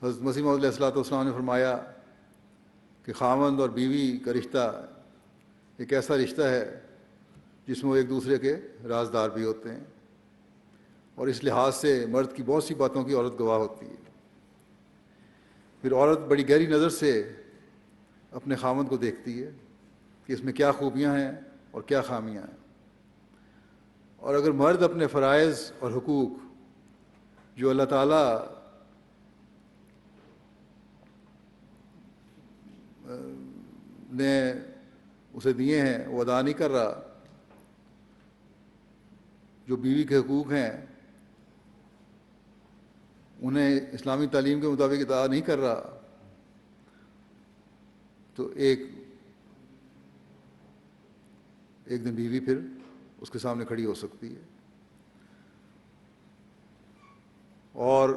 حضرت مسیح موعود علیہ الصلوۃ والسلام نے فرمایا کہ خاوند اور بیوی کا رشتہ ایک ایسا رشتہ ہے جس میں وہ ایک دوسرے کے رازدار بھی ہوتے ہیں, اور اس لحاظ سے مرد کی بہت سی باتوں کی عورت گواہ ہوتی ہے. پھر عورت بڑی گہری نظر سے اپنے خاوند کو دیکھتی ہے کہ اس میں کیا خوبیاں ہیں اور کیا خامیاں ہیں. اور اگر مرد اپنے فرائض اور حقوق جو اللہ تعالیٰ نے اسے دیے ہیں وہ ادا نہیں کر رہا, جو بیوی کے حقوق ہیں انہیں اسلامی تعلیم کے مطابق ادا نہیں کر رہا, تو ایک دن بیوی پھر اس کے سامنے کھڑی ہو سکتی ہے اور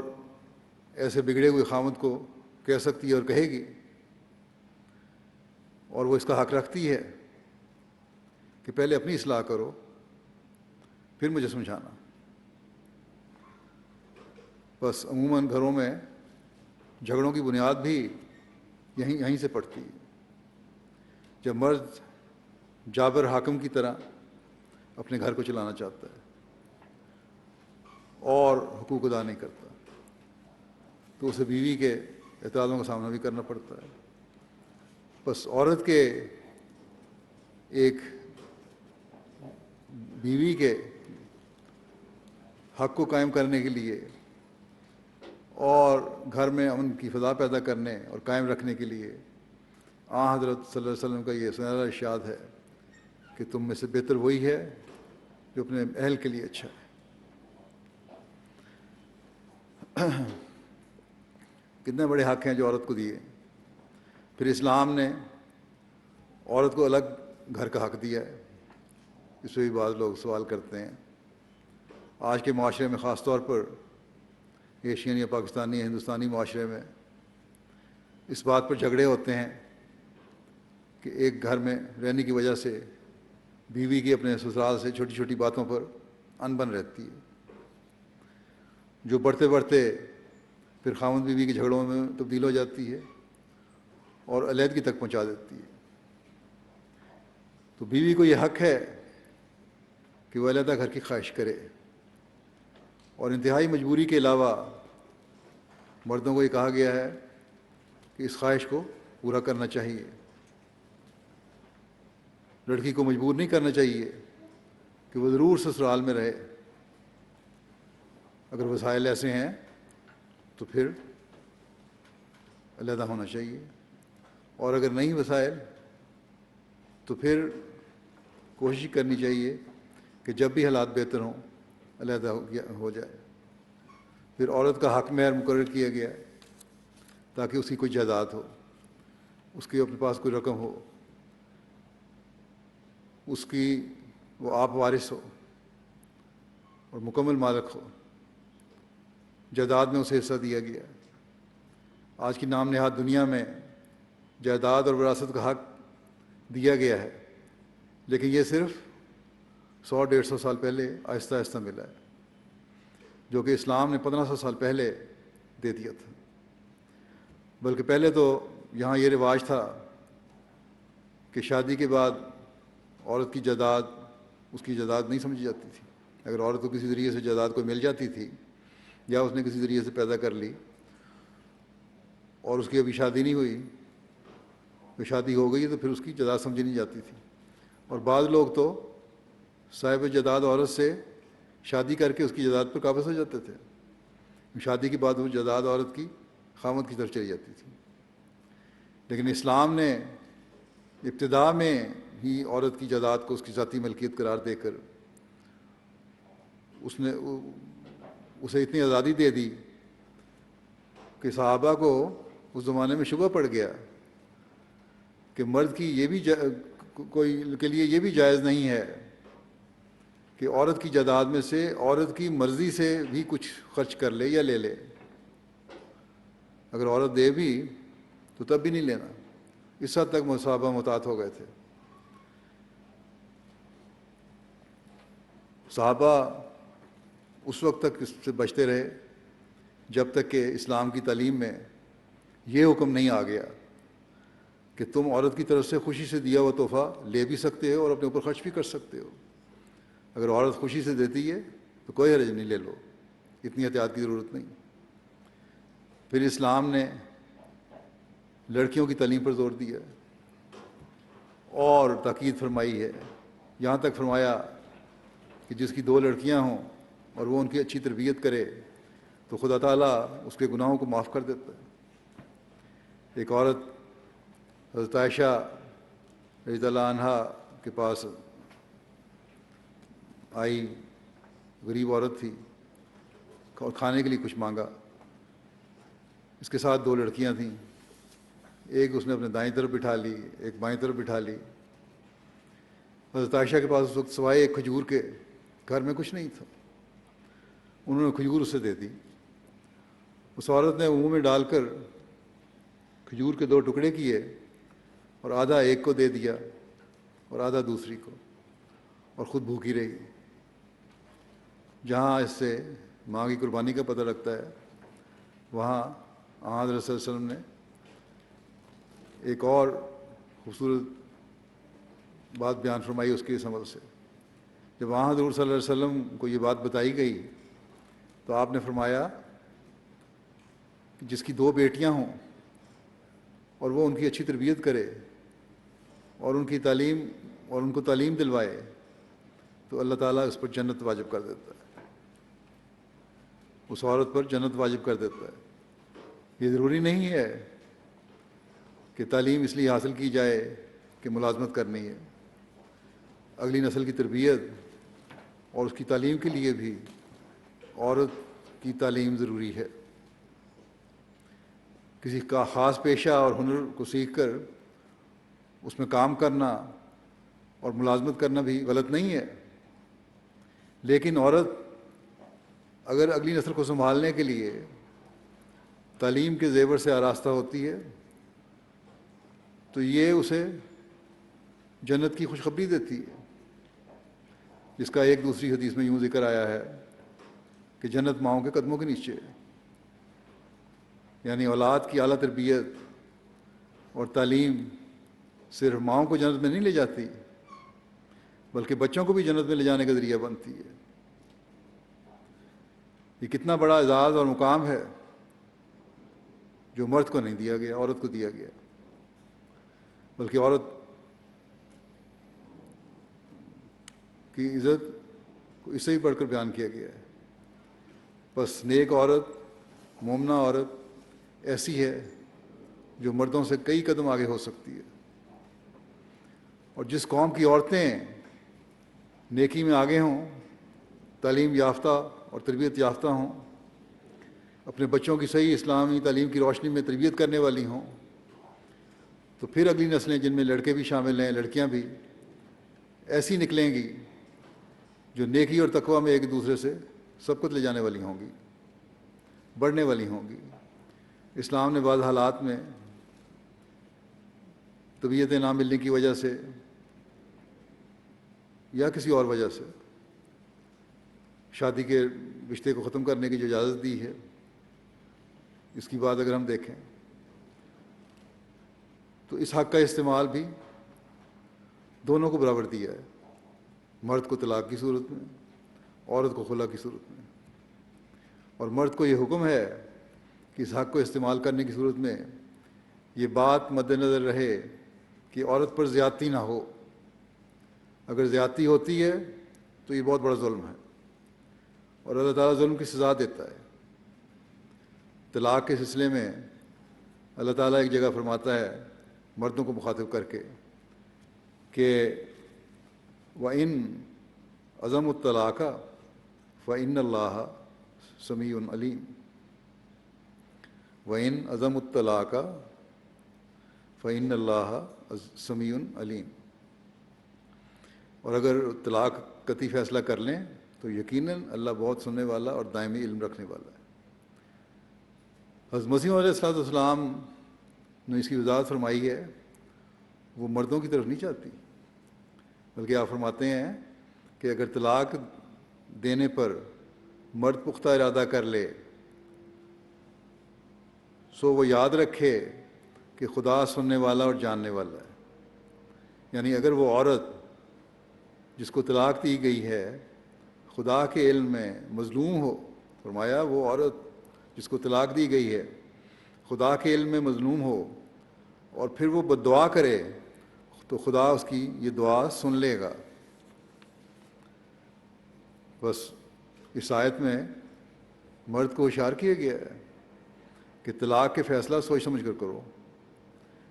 ایسے بگڑے ہوئے خاوند کو کہہ سکتی ہے اور کہے گی, اور وہ اس کا حق رکھتی ہے کہ پہلے اپنی اصلاح کرو پھر مجھے سمجھانا. بس عموماً گھروں میں جھگڑوں کی بنیاد بھی یہیں سے پڑتی ہے, جب مرد جابر حاکم کی طرح اپنے گھر کو چلانا چاہتا ہے اور حقوق ادا نہیں کرتا تو اسے بیوی کے اعتراضوں کا سامنا بھی کرنا پڑتا ہے. بس عورت کے ایک بیوی کے حق کو قائم کرنے کے لیے اور گھر میں امن کی فضا پیدا کرنے اور قائم رکھنے کے لیے حضرت صلی اللہ علیہ وسلم کا یہ سنہرا ارشاد ہے کہ تم میں سے بہتر وہی ہے جو اپنے اہل کے لیے اچھا ہے. کتنے بڑے حق ہیں جو عورت کو دیے. پھر اسلام نے عورت کو الگ گھر کا حق دیا ہے. اس پہ بھی بعض لوگ سوال کرتے ہیں. آج کے معاشرے میں خاص طور پر ایشین یا پاکستانی یا ہندوستانی معاشرے میں اس بات پر جھگڑے ہوتے ہیں کہ ایک گھر میں رہنے کی وجہ سے بیوی کی اپنے سسرال سے چھوٹی چھوٹی باتوں پر انبن رہتی ہے، جو بڑھتے بڑھتے پھر خاوند بیوی کے جھگڑوں میں تبدیل ہو جاتی ہے اور علیحدگی تک پہنچا دیتی ہے. تو بیوی کو یہ حق ہے کہ وہ علیحدہ گھر کی خواہش کرے، اور انتہائی مجبوری کے علاوہ مردوں کو یہ کہا گیا ہے کہ اس خواہش کو پورا کرنا چاہیے. لڑکی کو مجبور نہیں کرنا چاہیے کہ وہ ضرور سسرال میں رہے. اگر وسائل ایسے ہیں تو پھر علیحدہ ہونا چاہیے، اور اگر نہیں وسائل تو پھر کوشش کرنی چاہیے کہ جب بھی حالات بہتر ہوں علیحدہ ہو جائے. پھر عورت کا حق مہر مقرر کیا گیا ہے تاکہ اس کی کوئی جائیداد ہو، اس کے اپنے پاس کوئی رقم ہو، اس کی وہ آپ وارث ہو اور مکمل مالک ہو. جائیداد میں اسے حصہ دیا گیا. آج کی نام نہاد دنیا میں جائیداد اور وراثت کا حق دیا گیا ہے، لیکن یہ صرف 100-150 سال پہلے آہستہ آہستہ ملا ہے، جو کہ اسلام نے 1500 سال پہلے دے دیا تھا. بلکہ پہلے تو یہاں یہ رواج تھا کہ شادی کے بعد عورت کی جائیداد اس کی جائیداد نہیں سمجھی جاتی تھی. اگر عورت کو کسی ذریعے سے جائیداد کو مل جاتی تھی یا اس نے کسی ذریعے سے پیدا کر لی اور اس کی ابھی شادی نہیں ہوئی، تو شادی ہو گئی تو پھر اس کی جائیداد سمجھی نہیں جاتی تھی. اور بعض لوگ تو صاحب جائیداد عورت سے شادی کر کے اس کی جائیداد پر قابض ہو جاتے تھے. شادی کے بعد وہ جائیداد عورت کی خاوند کی طرف چلی جاتی تھی. لیکن اسلام نے ابتدا میں ہی عورت کی جائیداد کو اس کی ذاتی ملکیت قرار دے کر اس نے اسے اتنی آزادی دے دی کہ صحابہ کو اس زمانے میں شبہ پڑ گیا کہ مرد کی یہ بھی کوئی کے لیے یہ بھی جائز نہیں ہے کہ عورت کی جائیداد میں سے عورت کی مرضی سے بھی کچھ خرچ کر لے یا لے لے. اگر عورت دے بھی تو تب بھی نہیں لینا. اس حد تک صحابہ محتاط ہو گئے تھے. صحابہ اس وقت تک اس سے بچتے رہے جب تک کہ اسلام کی تعلیم میں یہ حکم نہیں آ گیا کہ تم عورت کی طرف سے خوشی سے دیا ہوا تحفہ لے بھی سکتے ہو اور اپنے اوپر خرچ بھی کر سکتے ہو. اگر عورت خوشی سے دیتی ہے تو کوئی حرج نہیں، لے لو، اتنی احتیاط کی ضرورت نہیں. پھر اسلام نے لڑکیوں کی تعلیم پر زور دیا اور تاکید فرمائی ہے. یہاں تک فرمایا کہ جس کی 2 لڑکیاں ہوں اور وہ ان کی اچھی تربیت کرے تو خدا تعالیٰ اس کے گناہوں کو معاف کر دیتا ہے. ایک عورت حضرت عائشہ رضی اللہ عنہا کے پاس آئی، غریب عورت تھی، اور کھانے کے لیے کچھ مانگا. اس کے ساتھ 2 لڑکیاں تھیں، ایک اس نے اپنے دائیں طرف بٹھا لی، ایک بائیں طرف بٹھا لی. حضرت عائشہ کے پاس اس وقت سوائے ایک کھجور کے گھر میں کچھ نہیں تھا. انہوں نے کھجور اسے دے دی. اس عورت نے منہ میں ڈال کر کھجور کے 2 ٹکڑے کیے اور آدھا ایک کو دے دیا اور آدھا دوسری کو، اور خود بھوکی رہی. جہاں اس سے ماں کی قربانی کا پتہ لگتا ہے، وہاں حضرت صلی اللہ علیہ وسلم نے ایک اور خوبصورت بات بیان فرمائی اس کے اس عمل سے. جب وہاں حضور صلی اللہ علیہ وسلم کو یہ بات بتائی گئی تو آپ نے فرمایا کہ جس کی 2 بیٹیاں ہوں اور وہ ان کی اچھی تربیت کرے اور ان کی تعلیم اور ان کو تعلیم دلوائے تو اللہ تعالیٰ اس پر جنت واجب کر دیتا ہے، اس عورت پر جنت واجب کر دیتا ہے. یہ ضروری نہیں ہے کہ تعلیم اس لیے حاصل کی جائے کہ ملازمت کرنی ہے. اگلی نسل کی تربیت اور اس کی تعلیم کے لیے بھی عورت کی تعلیم ضروری ہے. کسی کا خاص پیشہ اور ہنر کو سیکھ کر اس میں کام کرنا اور ملازمت کرنا بھی غلط نہیں ہے، لیکن عورت اگر اگلی نسل کو سنبھالنے کے لیے تعلیم کے زیور سے آراستہ ہوتی ہے تو یہ اسے جنت کی خوشخبری دیتی ہے، جس کا ایک دوسری حدیث میں یوں ذکر آیا ہے کہ جنت ماؤں کے قدموں کے نیچے ہے۔ یعنی اولاد کی اعلیٰ تربیت اور تعلیم صرف ماؤں کو جنت میں نہیں لے جاتی بلکہ بچوں کو بھی جنت میں لے جانے کا ذریعہ بنتی ہے۔ یہ کتنا بڑا اعزاز اور مقام ہے جو مرد کو نہیں دیا گیا، عورت کو دیا گیا، بلکہ عورت کی عزت کو اس سے ہی بڑھ کر بیان کیا گیا ہے۔ بس نیک عورت، مومنہ عورت ایسی ہے جو مردوں سے کئی قدم آگے ہو سکتی ہے، اور جس قوم کی عورتیں نیکی میں آگے ہوں، تعلیم یافتہ اور تربیت یافتہ ہوں، اپنے بچوں کی صحیح اسلامی تعلیم کی روشنی میں تربیت کرنے والی ہوں، تو پھر اگلی نسلیں جن میں لڑکے بھی شامل ہیں، لڑکیاں بھی ایسی نکلیں گی جو نیکی اور تقوی میں ایک دوسرے سے سبقت لے جانے والی ہوں گی، بڑھنے والی ہوں گی۔ اسلام نے بعض حالات میں طبیعتیں نہ ملنے کی وجہ سے یا کسی اور وجہ سے شادی کے رشتے کو ختم کرنے کی جو اجازت دی ہے، اس کی بات اگر ہم دیکھیں تو اس حق کا استعمال بھی دونوں کو برابر دیا ہے، مرد کو طلاق کی صورت میں، عورت کو خلا کی صورت میں۔ اور مرد کو یہ حکم ہے کہ اس حق کو استعمال کرنے کی صورت میں یہ بات مد نظر رہے کہ عورت پر زیادتی نہ ہو۔ اگر زیادتی ہوتی ہے تو یہ بہت بڑا ظلم ہے، اور اللہ تعالیٰ ظلم کی سزا دیتا ہے۔ طلاق کے سلسلے میں اللہ تعالیٰ ایک جگہ فرماتا ہے مردوں کو مخاطب کر کے کہ وَإِنْ عَزَمُوا الطَّلَاقَ فَإِنَّ اللَّهَ سَمِيعٌ عَلِيمٌ۔ وَإِنْ عَزَمُوا الطَّلَاقَ فَإِنَّ اللَّهَ سَمِيعٌ عَلِيمٌ۔ اور اگر طلاق قطعی فیصلہ کر لیں تو یقیناً اللہ بہت سننے والا اور دائمی علم رکھنے والا ہے۔ حضرت مسیح علیہ السلام نے اس کی وضاحت فرمائی ہے، وہ مردوں کی طرف نہیں چاہتی، بلکہ آپ فرماتے ہیں کہ اگر طلاق دینے پر مرد پختہ ارادہ کر لے سو وہ یاد رکھے کہ خدا سننے والا اور جاننے والا ہے۔ یعنی اگر وہ عورت جس کو طلاق دی گئی ہے خدا کے علم میں مظلوم ہو، فرمایا وہ عورت جس کو طلاق دی گئی ہے خدا کے علم میں مظلوم ہو اور پھر وہ بد دعا کرے تو خدا اس کی یہ دعا سن لے گا۔ بس اس آیت میں مرد کو اشارہ کیا گیا ہے کہ طلاق کے فیصلہ سوچ سمجھ کر کرو،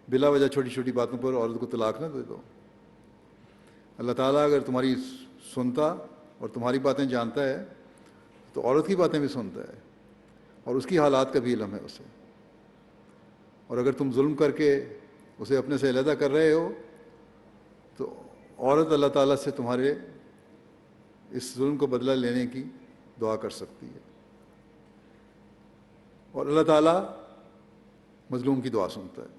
بلا وجہ چھوٹی چھوٹی باتوں پر عورت کو طلاق نہ دے دو۔ اللہ تعالیٰ اگر تمہاری سنتا اور تمہاری باتیں جانتا ہے تو عورت کی باتیں بھی سنتا ہے اور اس کی حالات کا بھی علم ہے اسے۔ اور اگر تم ظلم کر کے اسے اپنے سے علیحدہ کر رہے ہو تو عورت اللہ تعالیٰ سے تمہارے اس ظلم کو بدلہ لینے کی دعا کر سکتی ہے، اور اللہ تعالیٰ مظلوم کی دعا سنتا ہے۔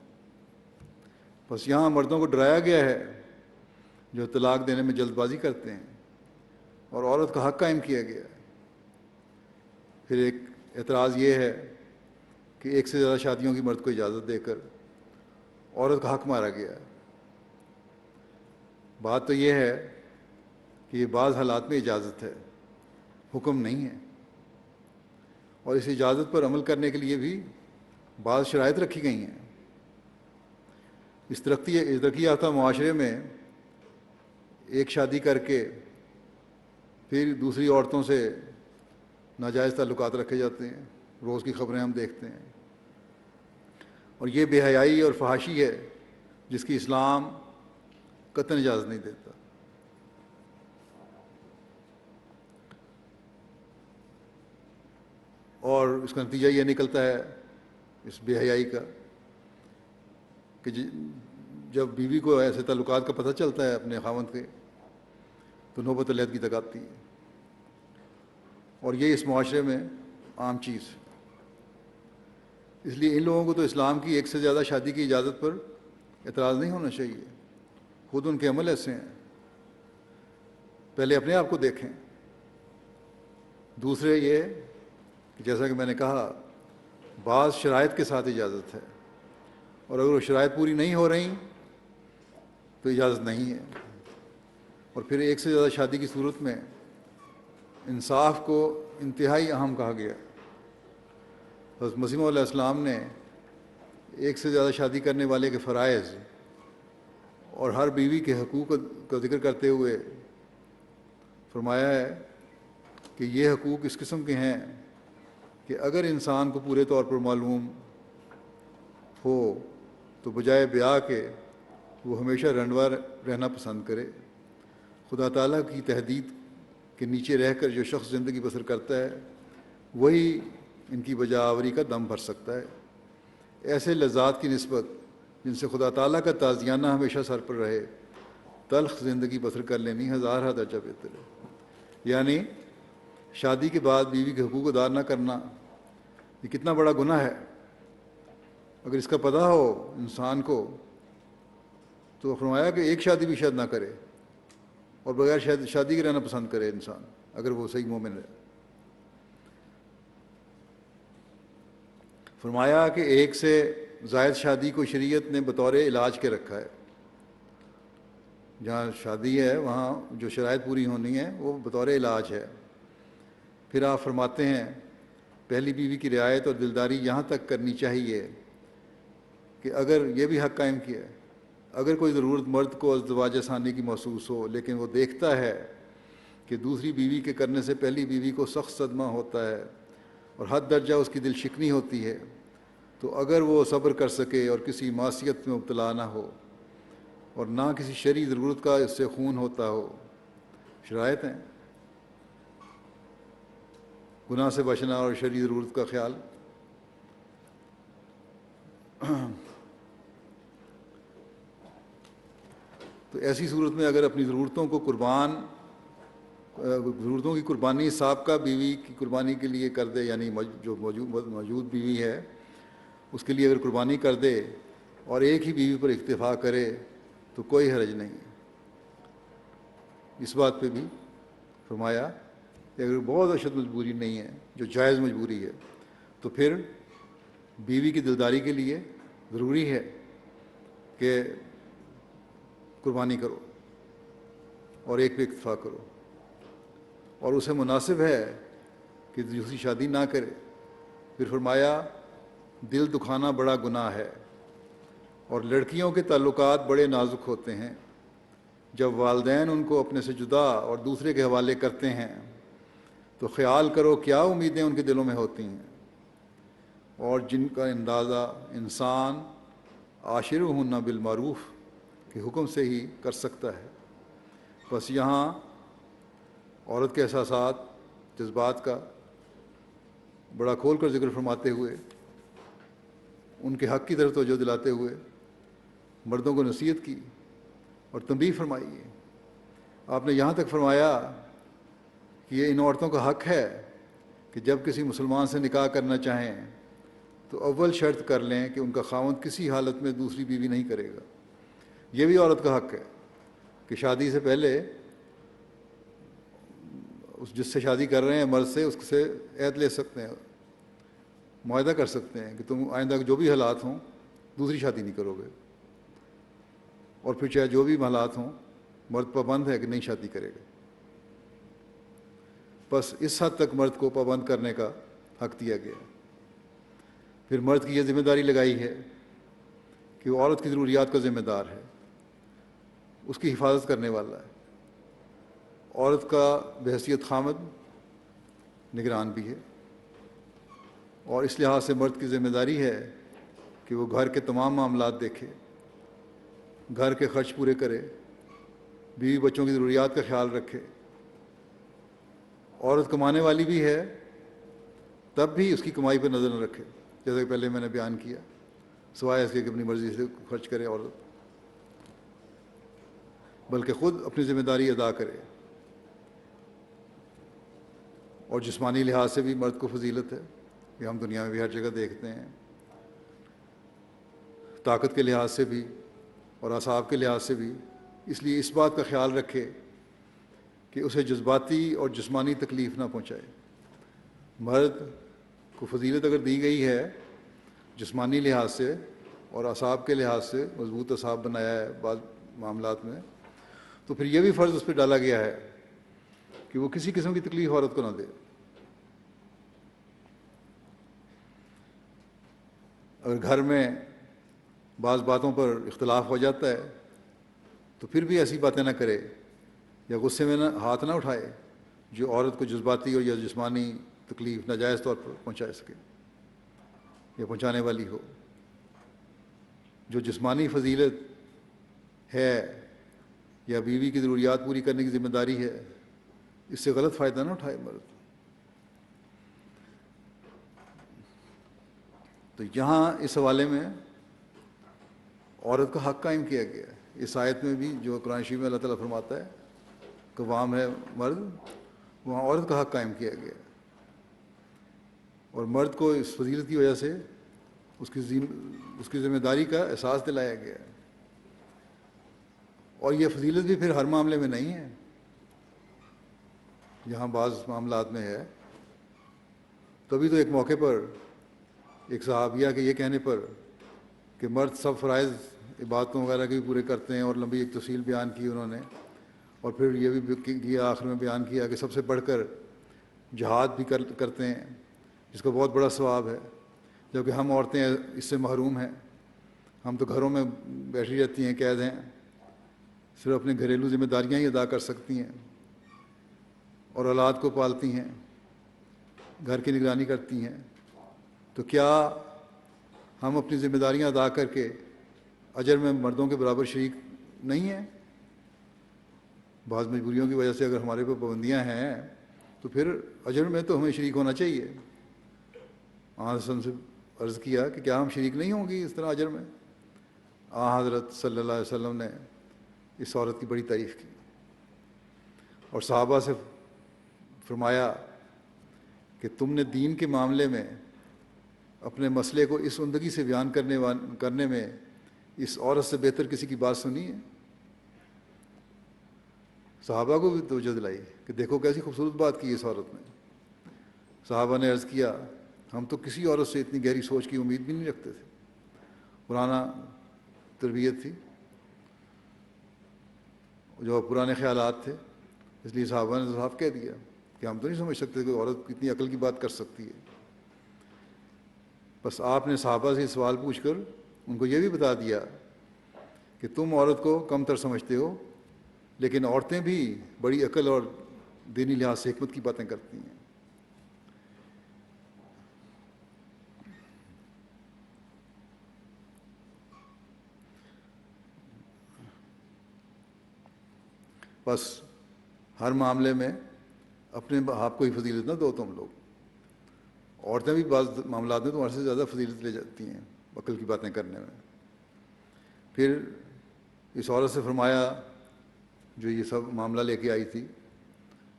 بس یہاں مردوں کو ڈرایا گیا ہے جو طلاق دینے میں جلد بازی کرتے ہیں، اور عورت کا حق قائم کیا گیا ہے۔ پھر ایک اعتراض یہ ہے کہ ایک سے زیادہ شادیوں کی مرد کو اجازت دے کر عورت کا حق مارا گیا ہے۔ بات تو یہ ہے کہ یہ بعض حالات میں اجازت ہے، حکم نہیں ہے، اور اس اجازت پر عمل کرنے کے لیے بھی بعض شرائط رکھی گئی ہیں۔ اس ترقی یافتہ معاشرے میں ایک شادی کر کے پھر دوسری عورتوں سے ناجائز تعلقات رکھے جاتے ہیں، روز کی خبریں ہم دیکھتے ہیں، اور یہ بے حیائی اور فحاشی ہے جس کی اسلام قطعاً اجازت نہیں دیتا۔ اور اس کا نتیجہ یہ نکلتا ہے اس بے حیائی کا کہ جب بیوی کو ایسے تعلقات کا پتہ چلتا ہے اپنے خاوند کے تو نوبت علیحدگی تک آتی ہے، اور یہ اس معاشرے میں عام چیز ہے۔ اس لیے ان لوگوں کو تو اسلام کی ایک سے زیادہ شادی کی اجازت پر اعتراض نہیں ہونا چاہیے، خود ان کے عمل ایسے ہیں۔ پہلے اپنے آپ کو دیکھیں۔ دوسرے یہ کہ جیسا کہ میں نے کہا بعض شرائط کے ساتھ اجازت ہے، اور اگر وہ شرائط پوری نہیں ہو رہی تو اجازت نہیں ہے۔ اور پھر ایک سے زیادہ شادی کی صورت میں انصاف کو انتہائی اہم کہا گیا۔ حضرت مسیح علیہ السلام نے ایک سے زیادہ شادی کرنے والے کے فرائض اور ہر بیوی کے حقوق کا ذکر کرتے ہوئے فرمایا ہے کہ یہ حقوق اس قسم کے ہیں کہ اگر انسان کو پورے طور پر معلوم ہو تو بجائے بیاہ کے وہ ہمیشہ رنڈوا رہنا پسند کرے۔ خدا تعالیٰ کی تحدید کے نیچے رہ کر جو شخص زندگی بسر کرتا ہے وہی ان کی بجا آوری کا دم بھر سکتا ہے۔ ایسے لذات کی نسبت جن سے خدا تعالیٰ کا تعزیانہ ہمیشہ سر پر رہے، تلخ زندگی بسر کر لینی ہزارہ درجہ بہتر ہے۔ یعنی شادی کے بعد بیوی کے حقوق ادا نہ کرنا یہ کتنا بڑا گناہ ہے۔ اگر اس کا پتہ ہو انسان کو تو فرمایا کہ ایک شادی بھی شاید نہ کرے اور بغیر شادی کے رہنا پسند کرے انسان، اگر وہ صحیح مومن ہے۔ فرمایا کہ ایک سے زائد شادی کو شریعت نے بطور علاج کے رکھا ہے۔ جہاں شادی ہے وہاں جو شرائط پوری ہونی ہے وہ بطور علاج ہے۔ پھر آپ فرماتے ہیں پہلی بیوی کی رعایت اور دلداری یہاں تک کرنی چاہیے کہ اگر یہ بھی حق قائم کیا ہے، اگر کوئی ضرورت مرد کو ازدواج ثانی کی محسوس ہو لیکن وہ دیکھتا ہے کہ دوسری بیوی کے کرنے سے پہلی بیوی کو سخت صدمہ ہوتا ہے اور حد درجہ اس کی دل شکنی ہوتی ہے، تو اگر وہ صبر کر سکے اور کسی معصیت میں مبتلا نہ ہو اور نہ کسی شرعی ضرورت کا اس سے خون ہوتا ہو۔ شرائط ہیں، گناہ سے بچنا اور شرعی ضرورت کا خیال۔ تو ایسی صورت میں اگر اپنی ضرورتوں کی قربانی سابقہ بیوی کی قربانی کے لیے کر دے، یعنی جو موجود بیوی ہے اس کے لیے اگر قربانی کر دے اور ایک ہی بیوی پر اکتفا کرے تو کوئی حرج نہیں ہے۔ اس بات پہ بھی فرمایا کہ اگر بہت اشد مجبوری نہیں ہے، جو جائز مجبوری ہے، تو پھر بیوی کی دلداری کے لیے ضروری ہے کہ قربانی کرو اور ایک پہ اکتفا کرو، اور اسے مناسب ہے کہ دوسری شادی نہ کرے۔ پھر فرمایا دل دکھانا بڑا گناہ ہے اور لڑکیوں کے تعلقات بڑے نازک ہوتے ہیں۔ جب والدین ان کو اپنے سے جدا اور دوسرے کے حوالے کرتے ہیں تو خیال کرو کیا امیدیں ان کے دلوں میں ہوتی ہیں، اور جن کا اندازہ انسان عاشرہن بالمعروف کے حکم سے ہی کر سکتا ہے۔ بس یہاں عورت کے احساسات، جذبات کا بڑا کھول کر ذکر فرماتے ہوئے، ان کے حق کی طرف توجہ دلاتے ہوئے مردوں کو نصیحت کی اور تنبیہ فرمائی ہے۔ آپ نے یہاں تک فرمایا کہ یہ ان عورتوں کا حق ہے کہ جب کسی مسلمان سے نکاح کرنا چاہیں تو اول شرط کر لیں کہ ان کا خاوند کسی حالت میں دوسری بیوی نہیں کرے گا۔ یہ بھی عورت کا حق ہے کہ شادی سے پہلے اس جس سے شادی کر رہے ہیں مرد سے، اس سے عہد لے سکتے ہیں، معاہدہ کر سکتے ہیں کہ تم آئندہ جو بھی حالات ہوں دوسری شادی نہیں کرو گے، اور پھر چاہے جو بھی حالات ہوں مرد پابند ہے کہ نہیں شادی کرے گا۔ بس اس حد تک مرد کو پابند کرنے کا حق دیا گیا۔ پھر مرد کی یہ ذمہ داری لگائی ہے کہ وہ عورت کی ضروریات کا ذمہ دار ہے، اس کی حفاظت کرنے والا ہے۔ عورت کا بحیثیت خامد نگران بھی ہے، اور اس لحاظ سے مرد کی ذمہ داری ہے کہ وہ گھر کے تمام معاملات دیکھے، گھر کے خرچ پورے کرے، بیوی بچوں کی ضروریات کا خیال رکھے۔ عورت کمانے والی بھی ہے تب بھی اس کی کمائی پر نظر نہ رکھے، جیسا کہ پہلے میں نے بیان کیا، سوائے اس کے کہ اپنی مرضی سے خرچ کرے عورت، بلکہ خود اپنی ذمہ داری ادا کرے. اور جسمانی لحاظ سے بھی مرد کو فضیلت ہے، کہ ہم دنیا میں بھی ہر جگہ دیکھتے ہیں، طاقت کے لحاظ سے بھی اور اعصاب کے لحاظ سے بھی. اس لیے اس بات کا خیال رکھے کہ اسے جذباتی اور جسمانی تکلیف نہ پہنچائے. مرد کو فضیلت اگر دی گئی ہے جسمانی لحاظ سے اور اعصاب کے لحاظ سے، مضبوط اعصاب بنایا ہے بعض معاملات میں، تو پھر یہ بھی فرض اس پہ ڈالا گیا ہے کہ وہ کسی قسم کی تکلیف عورت کو نہ دے. اگر گھر میں بعض باتوں پر اختلاف ہو جاتا ہے تو پھر بھی ایسی باتیں نہ کرے یا غصے میں ہاتھ نہ اٹھائے جو عورت کو جذباتی اور یا جسمانی تکلیف ناجائز طور پر پہنچا سکے یا پہنچانے والی ہو. جو جسمانی فضیلت ہے یا بیوی کی ضروریات پوری کرنے کی ذمہ داری ہے، اس سے غلط فائدہ نہ اٹھائے مرد. تو یہاں اس حوالے میں عورت کا حق قائم کیا گیا ہے. اس آیت میں بھی جو قرآن شریف میں اللہ تعالیٰ فرماتا ہے قوام ہے مرد، وہاں عورت کا حق قائم کیا گیا ہے. اور مرد کو اس فضیلت کی وجہ سے اس کی ذمہ داری کا احساس دلایا گیا ہے. اور یہ فضیلت بھی پھر ہر معاملے میں نہیں ہے، یہاں بعض معاملات میں ہے. تبھی تو ایک موقع پر ایک صحابیہ کے یہ کہنے پر کہ مرد سب فرائض عبادتوں وغیرہ کے بھی پورے کرتے ہیں، اور لمبی ایک تفصیل بیان کی انہوں نے، اور پھر یہ بھی کیا آخر میں بیان کیا کہ سب سے بڑھ کر جہاد بھی کرتے ہیں، جس کا بہت بڑا ثواب ہے، جبکہ ہم عورتیں اس سے محروم ہیں. ہم تو گھروں میں بیٹھی رہتی ہیں، قید ہیں، صرف اپنے گھریلو ذمہ داریاں ہی ادا کر سکتی ہیں اور اولاد کو پالتی ہیں، گھر کی نگرانی کرتی ہیں. تو کیا ہم اپنی ذمہ داریاں ادا کر کے اجر میں مردوں کے برابر شریک نہیں ہیں؟ بعض مجبوریوں کی وجہ سے اگر ہمارے پہ پابندیاں ہیں تو پھر اجر میں تو ہمیں شریک ہونا چاہیے. حضرت سے عرض کیا کہ کیا ہم شریک نہیں ہوں گی اس طرح اجر میں؟ حضرت صلی اللہ علیہ وسلم نے اس عورت کی بڑی تعریف کی اور صحابہ سے فرمایا کہ تم نے دین کے معاملے میں اپنے مسئلے کو اس عمدگی سے بیان کرنے میں اس عورت سے بہتر کسی کی بات سنی ہے؟ صحابہ کو بھی توجہ دلائی کہ دیکھو کیسی خوبصورت بات کی اس عورت نے. صحابہ نے عرض کیا ہم تو کسی عورت سے اتنی گہری سوچ کی امید بھی نہیں رکھتے تھے. پرانا تربیت تھی، جو پرانے خیالات تھے، اس لیے صحابہ نے صاف کہہ دیا کہ ہم تو نہیں سمجھ سکتے کہ عورت کتنی عقل کی بات کر سکتی ہے. بس آپ نے صحابہ سے سوال پوچھ کر ان کو یہ بھی بتا دیا کہ تم عورت کو کم تر سمجھتے ہو، لیکن عورتیں بھی بڑی عقل اور دینی لحاظ سے حکمت کی باتیں کرتی ہیں. بس ہر معاملے میں اپنے آپ کو ہی فضیلت نہ دو تم لوگ. عورتیں بھی بعض معاملات میں تمہارے سے زیادہ فضیلت لے جاتی ہیں عقل کی باتیں کرنے میں. پھر اس عورت سے فرمایا جو یہ سب معاملہ لے کے آئی تھی،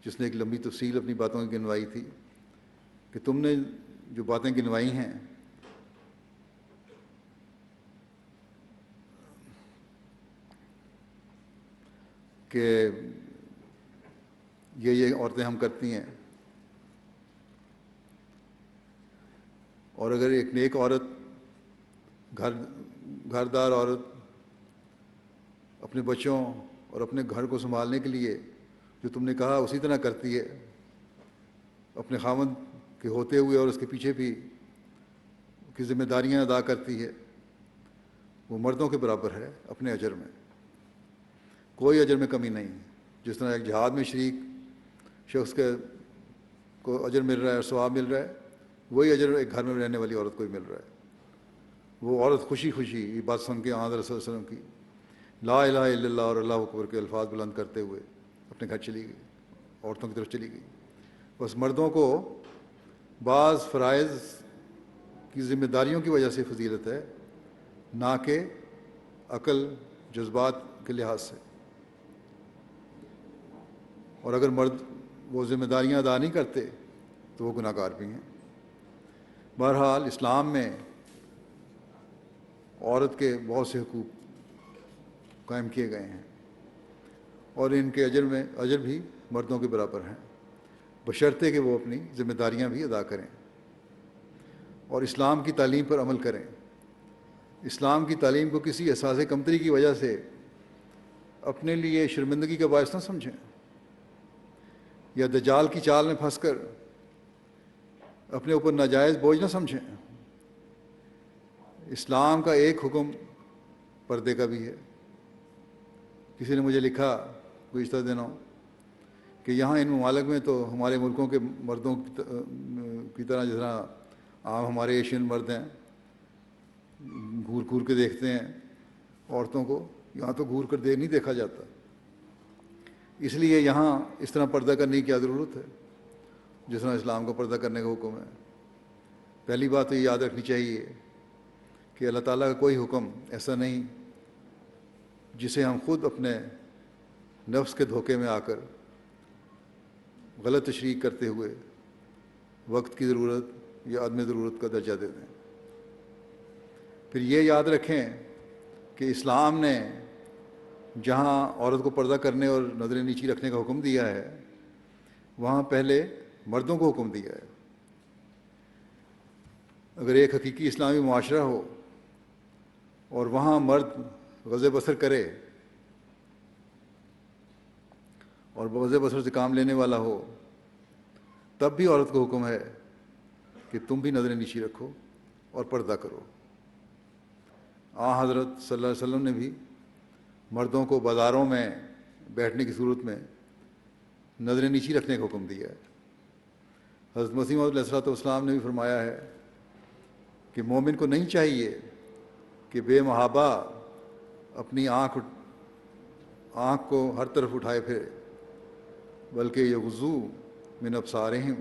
جس نے ایک لمبی تفصیل اپنی باتوں کی گنوائی تھی، کہ تم نے جو باتیں گنوائی ہیں کہ یہ عورتیں ہم کرتی ہیں، اور اگر ایک نیک عورت، گھردار عورت اپنے بچوں اور اپنے گھر کو سنبھالنے کے لیے جو تم نے کہا اسی طرح کرتی ہے، اپنے خاوند کے ہوتے ہوئے اور اس کے پیچھے بھی کی ذمہ داریاں ادا کرتی ہے، وہ مردوں کے برابر ہے اپنے اجر میں. کوئی اجر میں کمی نہیں. جس طرح ایک جہاد میں شریک شخص کو اجر مل رہا ہے اور ثواب مل رہا ہے، وہی اجر ایک گھر میں رہنے والی عورت کو ہی مل رہا ہے. وہ عورت خوشی خوشی یہ بات سن کے آن رسول صلی اللہ علیہ وسلم کی لا الہ الا اللہ اور اللہ اکبر کے الفاظ بلند کرتے ہوئے اپنے گھر چلی گئی، عورتوں کی طرف چلی گئی. بس مردوں کو بعض فرائض کی ذمہ داریوں کی وجہ سے فضیلت ہے، نہ کہ عقل جذبات کے لحاظ سے. اور اگر مرد وہ ذمہ داریاں ادا نہیں کرتے تو وہ گناہ گار بھی ہیں. بہرحال اسلام میں عورت کے بہت سے حقوق قائم کیے گئے ہیں اور ان کے اجر بھی مردوں کے برابر ہیں، بشرطے کہ وہ اپنی ذمہ داریاں بھی ادا کریں اور اسلام کی تعلیم پر عمل کریں. اسلام کی تعلیم کو کسی احساس کمتری کی وجہ سے اپنے لیے شرمندگی کا باعث نہ سمجھیں یا دجال کی چال میں پھنس کر اپنے اوپر ناجائز بوجھ نہ سمجھیں. اسلام کا ایک حکم پردے کا بھی ہے. کسی نے مجھے لکھا گزشتہ دنوں کہ یہاں ان ممالک میں تو ہمارے ملکوں کے مردوں کی طرح جس طرح عام ہمارے ایشین مرد ہیں گھور گھور کے دیکھتے ہیں عورتوں کو، یہاں تو گھور کر نہیں دیکھا جاتا. اس لیے یہاں اس طرح پردہ کرنے کی کیا ضرورت ہے جس طرح اسلام کو پردہ کرنے کا حکم ہے. پہلی بات تو یہ یاد رکھنی چاہیے کہ اللہ تعالیٰ کا کوئی حکم ایسا نہیں جسے ہم خود اپنے نفس کے دھوکے میں آ کر غلط تشریح کرتے ہوئے وقت کی ضرورت یا عدم ضرورت کا درجہ دے دیں. پھر یہ یاد رکھیں کہ اسلام نے جہاں عورت کو پردہ کرنے اور نظریں نیچی رکھنے کا حکم دیا ہے وہاں پہلے مردوں کو حکم دیا ہے. اگر ایک حقیقی اسلامی معاشرہ ہو اور وہاں مرد غض بصر کرے اور غض بصر سے کام لینے والا ہو تب بھی عورت کو حکم ہے کہ تم بھی نظریں نیچی رکھو اور پردہ کرو. حضرت صلی اللہ علیہ وسلم نے بھی مردوں کو بازاروں میں بیٹھنے کی صورت میں نظریں نیچی رکھنے کا حکم دیا ہے. حضرت مسیح موعود علیہ الصلوۃ والسلام نے بھی فرمایا ہے کہ مومن کو نہیں چاہیے کہ بے محابہ اپنی آنکھ کو ہر طرف اٹھائے پھرے بلکہ یغضوا من ابصارہم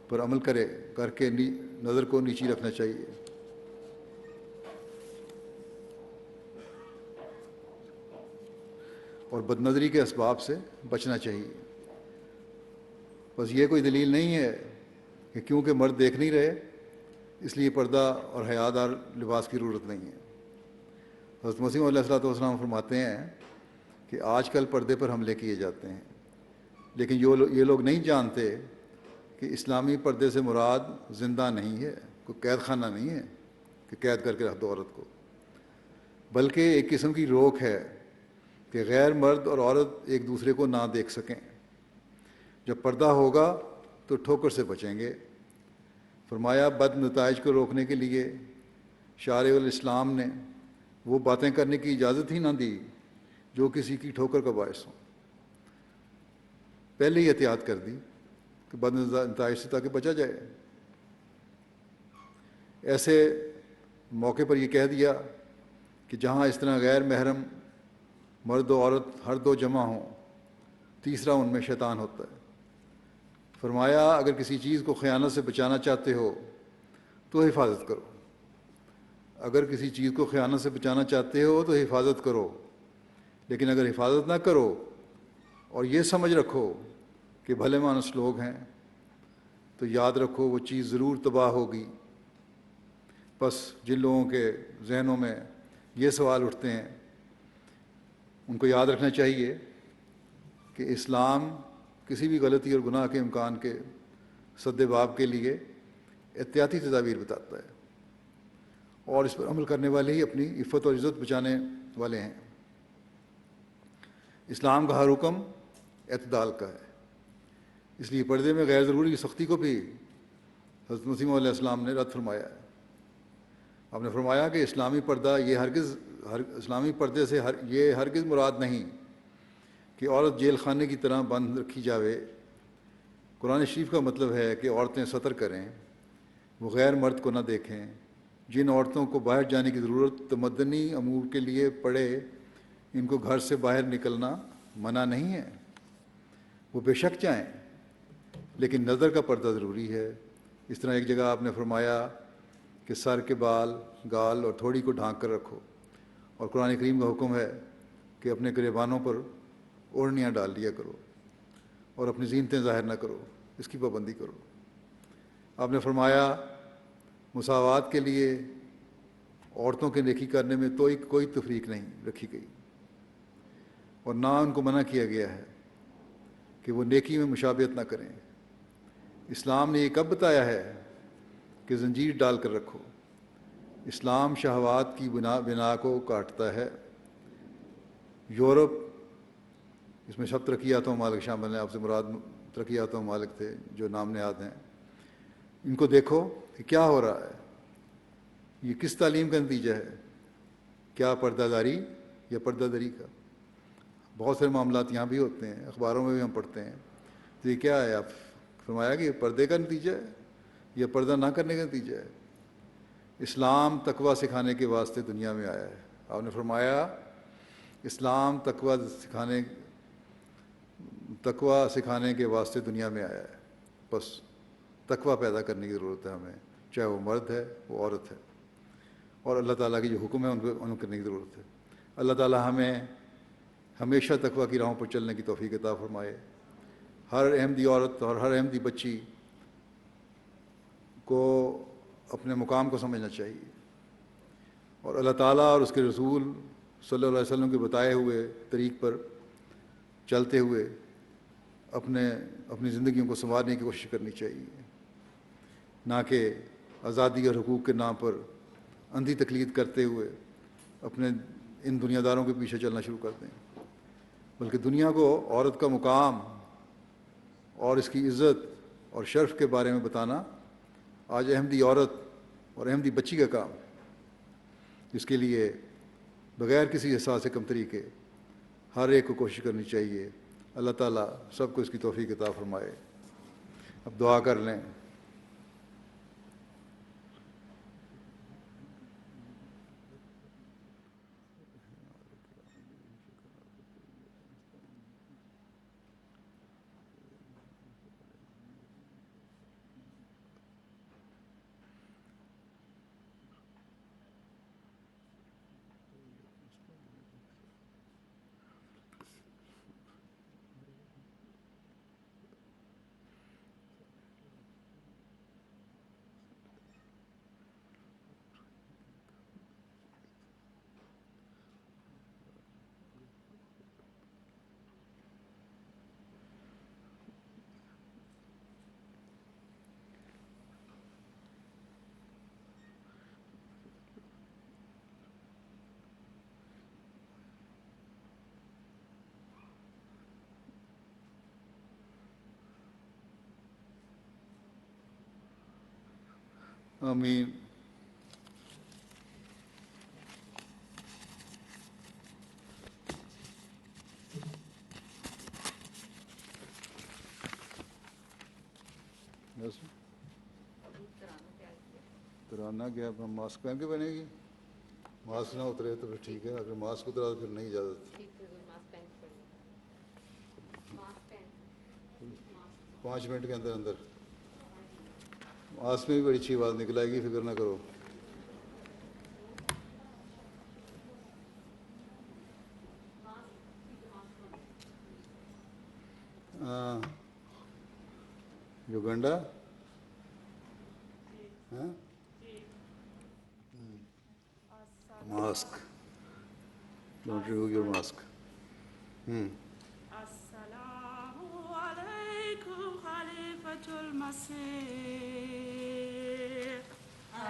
پر عمل کر کے نظر کو نیچی رکھنا چاہیے. اور بد نظری کے اسباب سے بچنا چاہیے. بس یہ کوئی دلیل نہیں ہے کہ کیونکہ مرد دیکھ نہیں رہے اس لیے پردہ اور حیادار لباس کی ضرورت نہیں ہے. حضرت مسیح علیہ الصلوۃ والسلام فرماتے ہیں کہ آج کل پردے پر حملے کیے جاتے ہیں لیکن یہ لوگ نہیں جانتے کہ اسلامی پردے سے مراد زندہ نہیں ہے، کوئی قید خانہ نہیں ہے کہ قید کر کے رکھ دو عورت کو، بلکہ ایک قسم کی روک ہے کہ غیر مرد اور عورت ایک دوسرے کو نہ دیکھ سکیں. جب پردہ ہوگا تو ٹھوکر سے بچیں گے. فرمایا بد نتائج کو روکنے کے لیے شارع الاسلام نے وہ باتیں کرنے کی اجازت ہی نہ دی جو کسی کی ٹھوکر کا باعث ہوں. پہلے ہی احتیاط کر دی کہ بد نتائج سے تاکہ بچا جائے. ایسے موقع پر یہ کہہ دیا کہ جہاں اس طرح غیر محرم مرد و عورت ہر دو جمع ہوں تیسرا ان میں شیطان ہوتا ہے. فرمایا اگر کسی چیز کو خیانت سے بچانا چاہتے ہو تو حفاظت کرو. اگر کسی چیز کو خیانت سے بچانا چاہتے ہو تو حفاظت کرو، لیکن اگر حفاظت نہ کرو اور یہ سمجھ رکھو کہ بھلے مانس لوگ ہیں تو یاد رکھو وہ چیز ضرور تباہ ہوگی. بس جن لوگوں کے ذہنوں میں یہ سوال اٹھتے ہیں ان کو یاد رکھنا چاہیے کہ اسلام کسی بھی غلطی اور گناہ کے امکان کے سد باب کے لیے احتیاطی تدابیر بتاتا ہے اور اس پر عمل کرنے والے ہی اپنی عفت اور عزت بچانے والے ہیں. اسلام کا ہر حکم اعتدال کا ہے، اس لیے پردے میں غیر ضروری سختی کو بھی حضرت مسیح علیہ السلام نے رد فرمایا ہے. آپ نے فرمایا کہ اسلامی پردہ اسلامی پردے سے یہ ہرگز مراد نہیں کہ عورت جیل خانے کی طرح بند رکھی جاوے. قرآن شریف کا مطلب ہے کہ عورتیں ستر کریں، وہ غیر مرد کو نہ دیکھیں. جن عورتوں کو باہر جانے کی ضرورت تمدنی امور کے لیے پڑے ان کو گھر سے باہر نکلنا منع نہیں ہے، وہ بے شک جائیں، لیکن نظر کا پردہ ضروری ہے. اس طرح ایک جگہ آپ نے فرمایا کہ سر کے بال، گال اور تھوڑی کو ڈھانک کر رکھو، اور قرآن کریم کا حکم ہے کہ اپنے گریبانوں پر اوڑھنیاں ڈال لیا کرو اور اپنی زینتیں ظاہر نہ کرو، اس کی پابندی کرو۔ آپ نے فرمایا مساوات کے لیے عورتوں کے نیکی کرنے میں تو کوئی تفریق نہیں رکھی گئی، اور نہ ان کو منع کیا گیا ہے کہ وہ نیکی میں مشابہت نہ کریں۔ اسلام نے یہ کب بتایا ہے کہ زنجیر ڈال کر رکھو؟ اسلام شہوات کی بنا کو کاٹتا ہے۔ یورپ، اس میں سب ترقی یافتہ ممالک شامل ہیں، آپ سے مراد ترقی یافتہ ممالک تھے جو نام نہاد ہیں، ان کو دیکھو کہ کیا ہو رہا ہے، یہ کس تعلیم کا نتیجہ ہے؟ کیا پردہ داری یا پردہ دری کا؟ بہت سارے معاملات یہاں بھی ہوتے ہیں، اخباروں میں بھی ہم پڑھتے ہیں، تو یہ کیا ہے؟ آپ فرمایا کہ یہ پردے کا نتیجہ ہے یا پردہ نہ کرنے کا نتیجہ ہے؟ اسلام تقوی سکھانے کے واسطے دنیا میں آیا ہے۔ آپ نے فرمایا اسلام تقوی سکھانے کے واسطے دنیا میں آیا ہے، بس تقوی پیدا کرنے کی ضرورت ہے ہمیں، چاہے وہ مرد ہے وہ عورت ہے، اور اللہ تعالیٰ کی جو حکم ہے ان کو کرنے کی ضرورت ہے۔ اللہ تعالیٰ ہمیں ہمیشہ تقوی کی راہوں پر چلنے کی توفیق عطا فرمائے۔ ہر احمدی عورت اور ہر احمدی بچی کو اپنے مقام کو سمجھنا چاہیے، اور اللہ تعالیٰ اور اس کے رسول صلی اللہ علیہ وسلم کے بتائے ہوئے طریق پر چلتے ہوئے اپنی زندگیوں کو سنوارنے کی کوشش کرنی چاہیے، نہ کہ آزادی اور حقوق کے نام پر اندھی تقلید کرتے ہوئے اپنے ان دنیا داروں کے پیچھے چلنا شروع کر دیں، بلکہ دنیا کو عورت کا مقام اور اس کی عزت اور شرف کے بارے میں بتانا آج احمدی عورت اور احمدی بچی کا کام، جس کے لیے بغیر کسی احساس کمتری کے ہر ایک کو کوشش کرنی چاہیے۔ اللہ تعالیٰ سب کو اس کی توفیق عطا فرمائے۔ اب دعا کر لیں۔ آمین۔ ترانہ کیا اب ہم ماسک پہن کے بنے گی؟ ماسک نہ اترے تو پھر ٹھیک ہے، اگر ماسک اترا تو پھر نہیں اجازت۔ 5 منٹ کے اندر اندر ماسک میں بھی بڑی اچھی بات نکل آئے گی، فکر نہ کرو۔ یوگنڈا mask, don't remove your mask. السلام علیکم خلیفۃ المسیح۔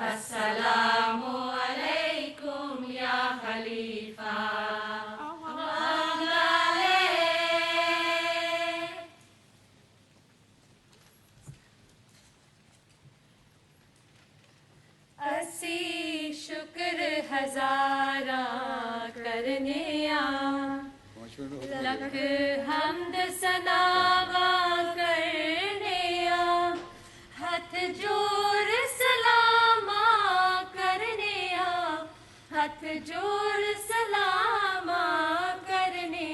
السلام علیکم یا خلیفہ۔ اسی شکر ہزارہ کرنے لکھ حمد ثنا کرنے ہاتھ جوڑ سلام کرنے ہاتھ جوڑ سلام کرنے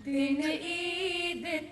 دن عید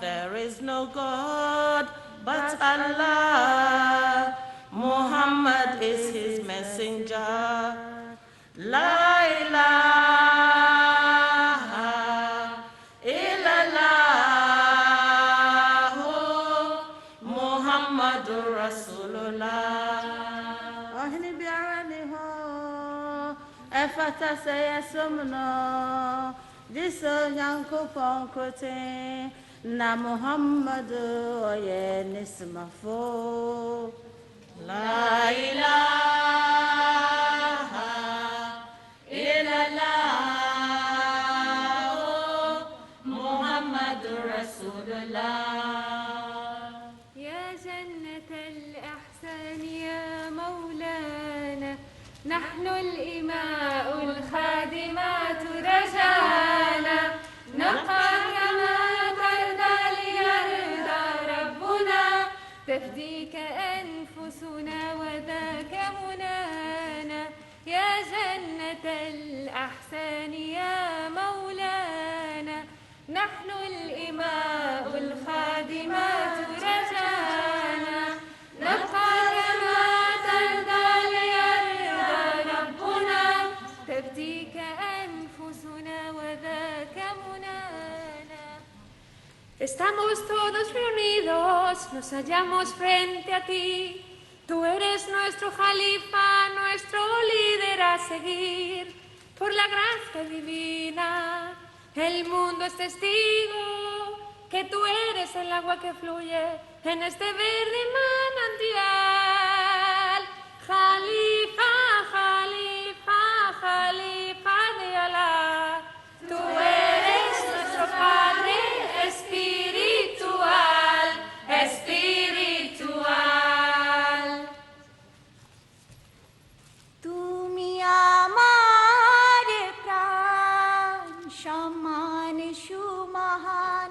There is no God but Allah Muhammad is his messenger La ilaha illallah Muhammadur Rasulullah Ahni bi'ani ho efata sayasumna jiso yanko ponkote na Muhammad oye nismafo La ilaha يا جنة الإحسان يا مولانا نحن الإماء الخادمات رجانا نبقى كما ترضى ليرضى ربنا تفديك أنفسنا وذاك منانا يا جنة الأحسان يا مولانا نحن الإماء الخادمات رجانا نبقى كما ترضى ليرضى ربنا تبديك أنفسنا وذاك منانا Estamos todos reunidos, nos hallamos frente a ti. Tú eres nuestro jalifa, nuestro líder a seguir. Por la gracia divina, el mundo es testigo que tú eres el agua que fluye en este verde manantial. Jalifa, Jalifa, Jalifa de Alá. Tú eres nuestro Padre espiritual, espiritual. Tú mi amare pran shaman shumahan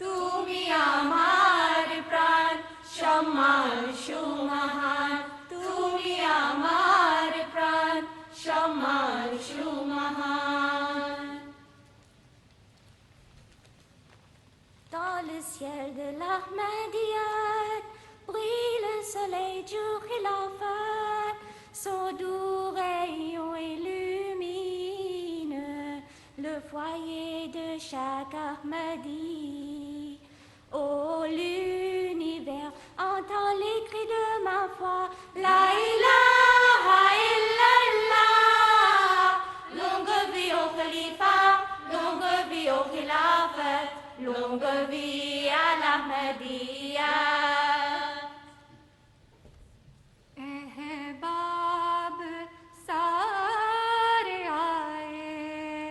তুমি আমার প্রাণ সম্মান সুমহান তুমি আমার প্রাণ সম্মান সুমহান Dans le ciel de l'Ahmadiyyat brille le soleil du khilafat son doux rayon illumine le foyer de chaque Ahmadi. Oh l'univers entend les cris de ma foi. La ilaha illallah. Longue vie au khalifa, longue vie au khilafat, longue vie à l'Ahmadiyya. احباب سارے آئے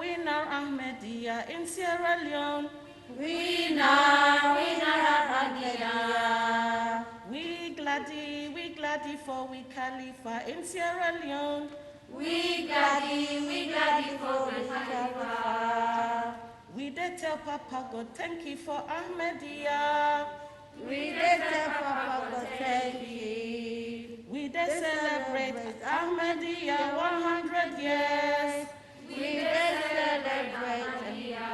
Winner Ahmadiyya in Sierra Leone. Winner Ahmadiyya. We gladdy for we Khalifa in Sierra Leone. We gladdy for we Khalifa. We did tell Papa God thank you for Ahmadiyya. We did tell Papa God thank you. We did celebrate Ahmadiyya 100 years. We did celebrate Ahmadiyya.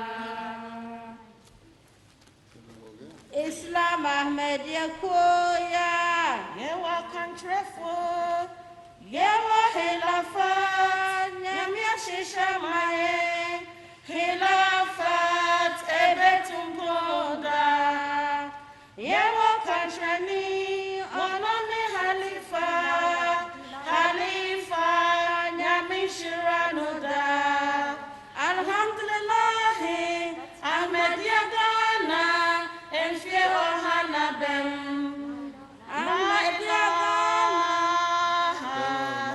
Islam Ahmadiyya koya. Yewa country for Yewa Khilafat. Nyamya Shishamaye. Khilafat ebetumboda. Yewa country ni onone Khalifa. Khalifa nyamishiranoda. Alhamdulillah Ahmadiyya Ghana enfie ohana bem. Ahmadiyya